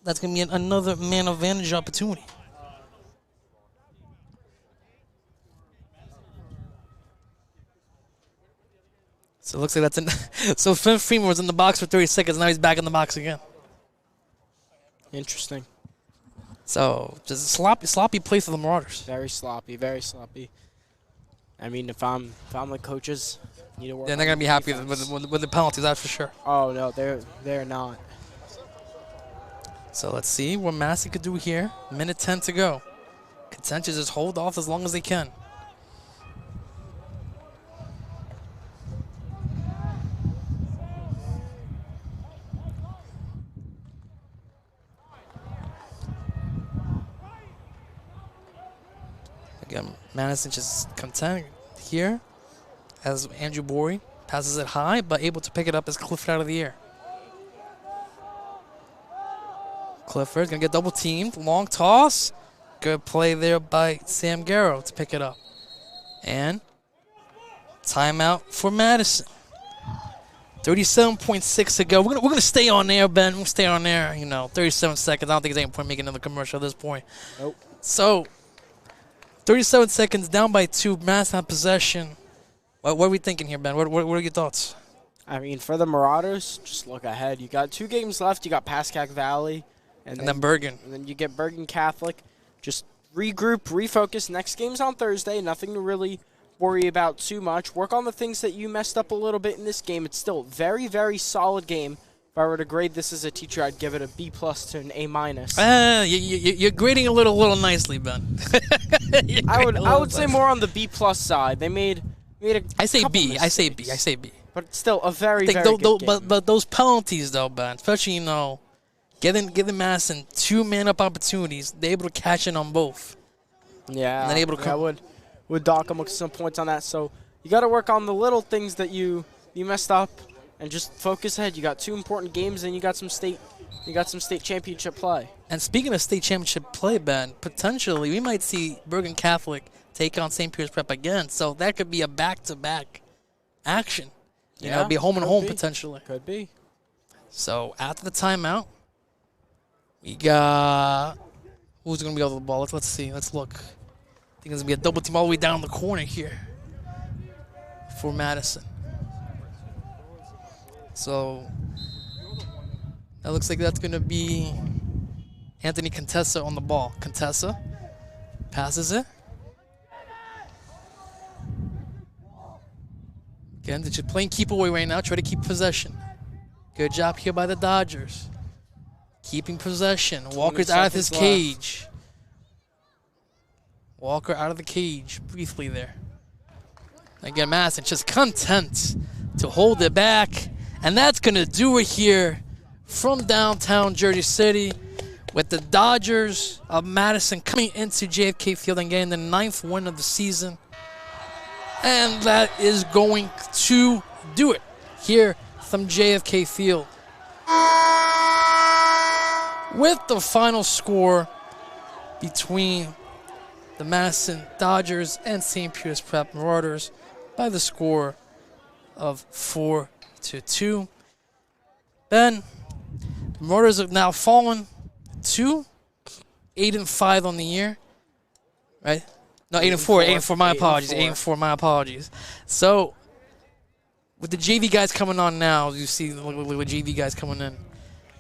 that's going to be another man advantage opportunity. So it looks like that's so Finn Freeman was in the box for 30 seconds. Now he's back in the box again. Interesting. So just sloppy play for the Marauders. Very sloppy, very sloppy. I mean, if I'm the coaches, need to work. They're not gonna be happy with the penalties, that's for sure. Oh no, they're not. So let's see what Madison could do here. Minute 10 to go. Contentious just hold off as long as they can. Again, Madison just content here as Andrew Borey passes it high, but able to pick it up as Clifford out of the air. Clifford's going to get double teamed. Long toss. Good play there by Sam Garrow to pick it up. And timeout for Madison. 37.6 to go. We're gonna stay on there, Ben. We'll stay on there. 37 seconds. I don't think there's any point making another commercial at this point. Nope. So 37 seconds, down by 2. Madison have possession. What are we thinking here, Ben? What are your thoughts? I mean, for the Marauders, just look ahead. You got 2 games left. You got Pascack Valley. And then Bergen. And then you get Bergen Catholic. Just regroup, refocus. Next game's on Thursday. Nothing to really worry about too much. Work on the things that you messed up a little bit in this game. It's still a very, very solid game. If I were to grade this as a teacher, I'd give it a B+ to an A-. You're grading a little nicely, Ben. I would say more on the B+ side. They made a I say couple B. I say B. mistakes. I say B. But still a very, I think very good game. but those penalties, though, Ben, especially, giving Madison 2 man-up opportunities, they're able to catch in on both. Yeah, And then able to I would dock them with some points on that. So you got to work on the little things that you messed up, and just focus ahead. You got 2 important games, and you got some state championship play. And speaking of state championship play, Ben, potentially we might see Bergen Catholic take on St. Peter's Prep again. So that could be a back-to-back action. You know, be home and home potentially. Could be. So after the timeout, we got who's going to be over the ball. Let's see. Let's look. I think it's going to be a double team all the way down the corner here for Madison. So that looks like that's going to be Anthony Contessa on the ball. Contessa passes it. Again, they're just playing keep away right now. Try to keep possession. Good job here by the Dodgers. Keeping possession. Walker's out of his cage. Walker out of the cage briefly there. Again, Madison just content to hold it back. And that's going to do it here from downtown Jersey City with the Dodgers of Madison coming into JFK Field and getting the 9th win of the season. And that is going to do it here from JFK Field. With the final score between the Madison Dodgers and St. Peter's Prep Marauders by the score of 4-2. Ben, the Marauders have now fallen to 8-5 on the year, right? No, 8-4. 8-4. My apologies. 8-4. My apologies. So, with the JV guys coming on now, you see the JV guys coming in.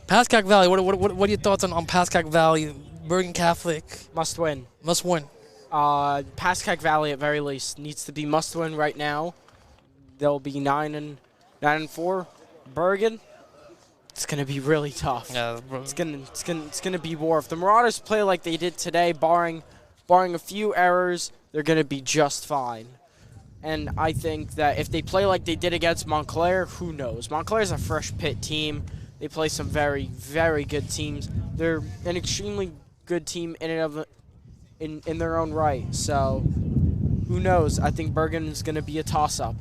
Pascack Valley. What are your thoughts on Pascack Valley? Bergen Catholic Must win. Must win. Pascack Valley at very least needs to be must win right now. They'll be 9-4. Bergen, it's gonna be really tough. Yeah, it's gonna be war. If the Marauders play like they did today, barring a few errors, they're gonna be just fine. And I think that if they play like they did against Montclair, who knows? Montclair's a fresh pit team. They play some very, very good teams. They're an extremely good team in their own right. So who knows? I think Bergen is going to be a toss-up.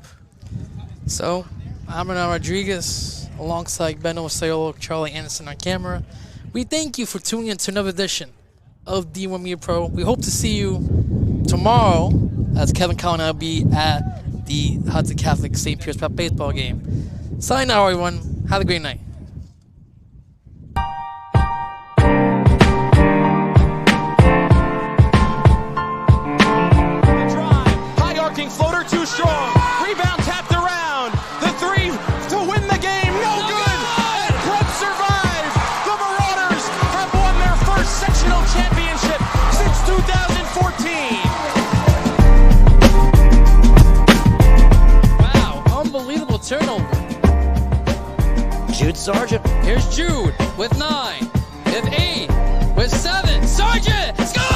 So Amina Rodriguez alongside Ben Osayolo, Charlie Anderson on camera. We thank you for tuning in to another edition of D1 Media Pro. We hope to see you tomorrow as Kevin Collin and I will be at the Hudson Catholic St. Peter's Prep baseball game. Sign out, everyone. Have a great night. Floater too strong. Rebound tapped around. The 3 to win the game. No good. And Prep survives. The Marauders have won their first sectional championship since 2014. Wow, unbelievable turnover. Jude Sargent. Here's Jude with 9, with 8, with 7. Sargent scores!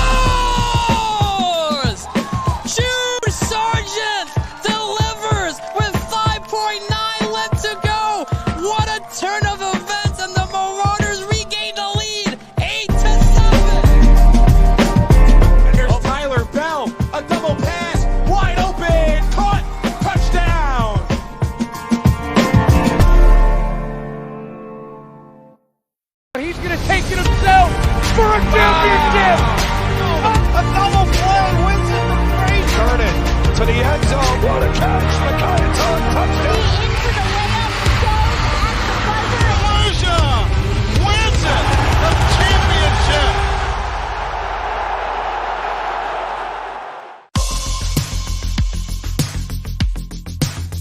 Sargent delivers with 5.9 left to go. What a turn of events, and the Marauders regain the lead, 8-7. And here's Tyler Bell, a double pass, wide open, caught, touchdown. He's going to take it himself for a championship. A double play wins it the race. To the end zone. What a catch. McKay, touchdown.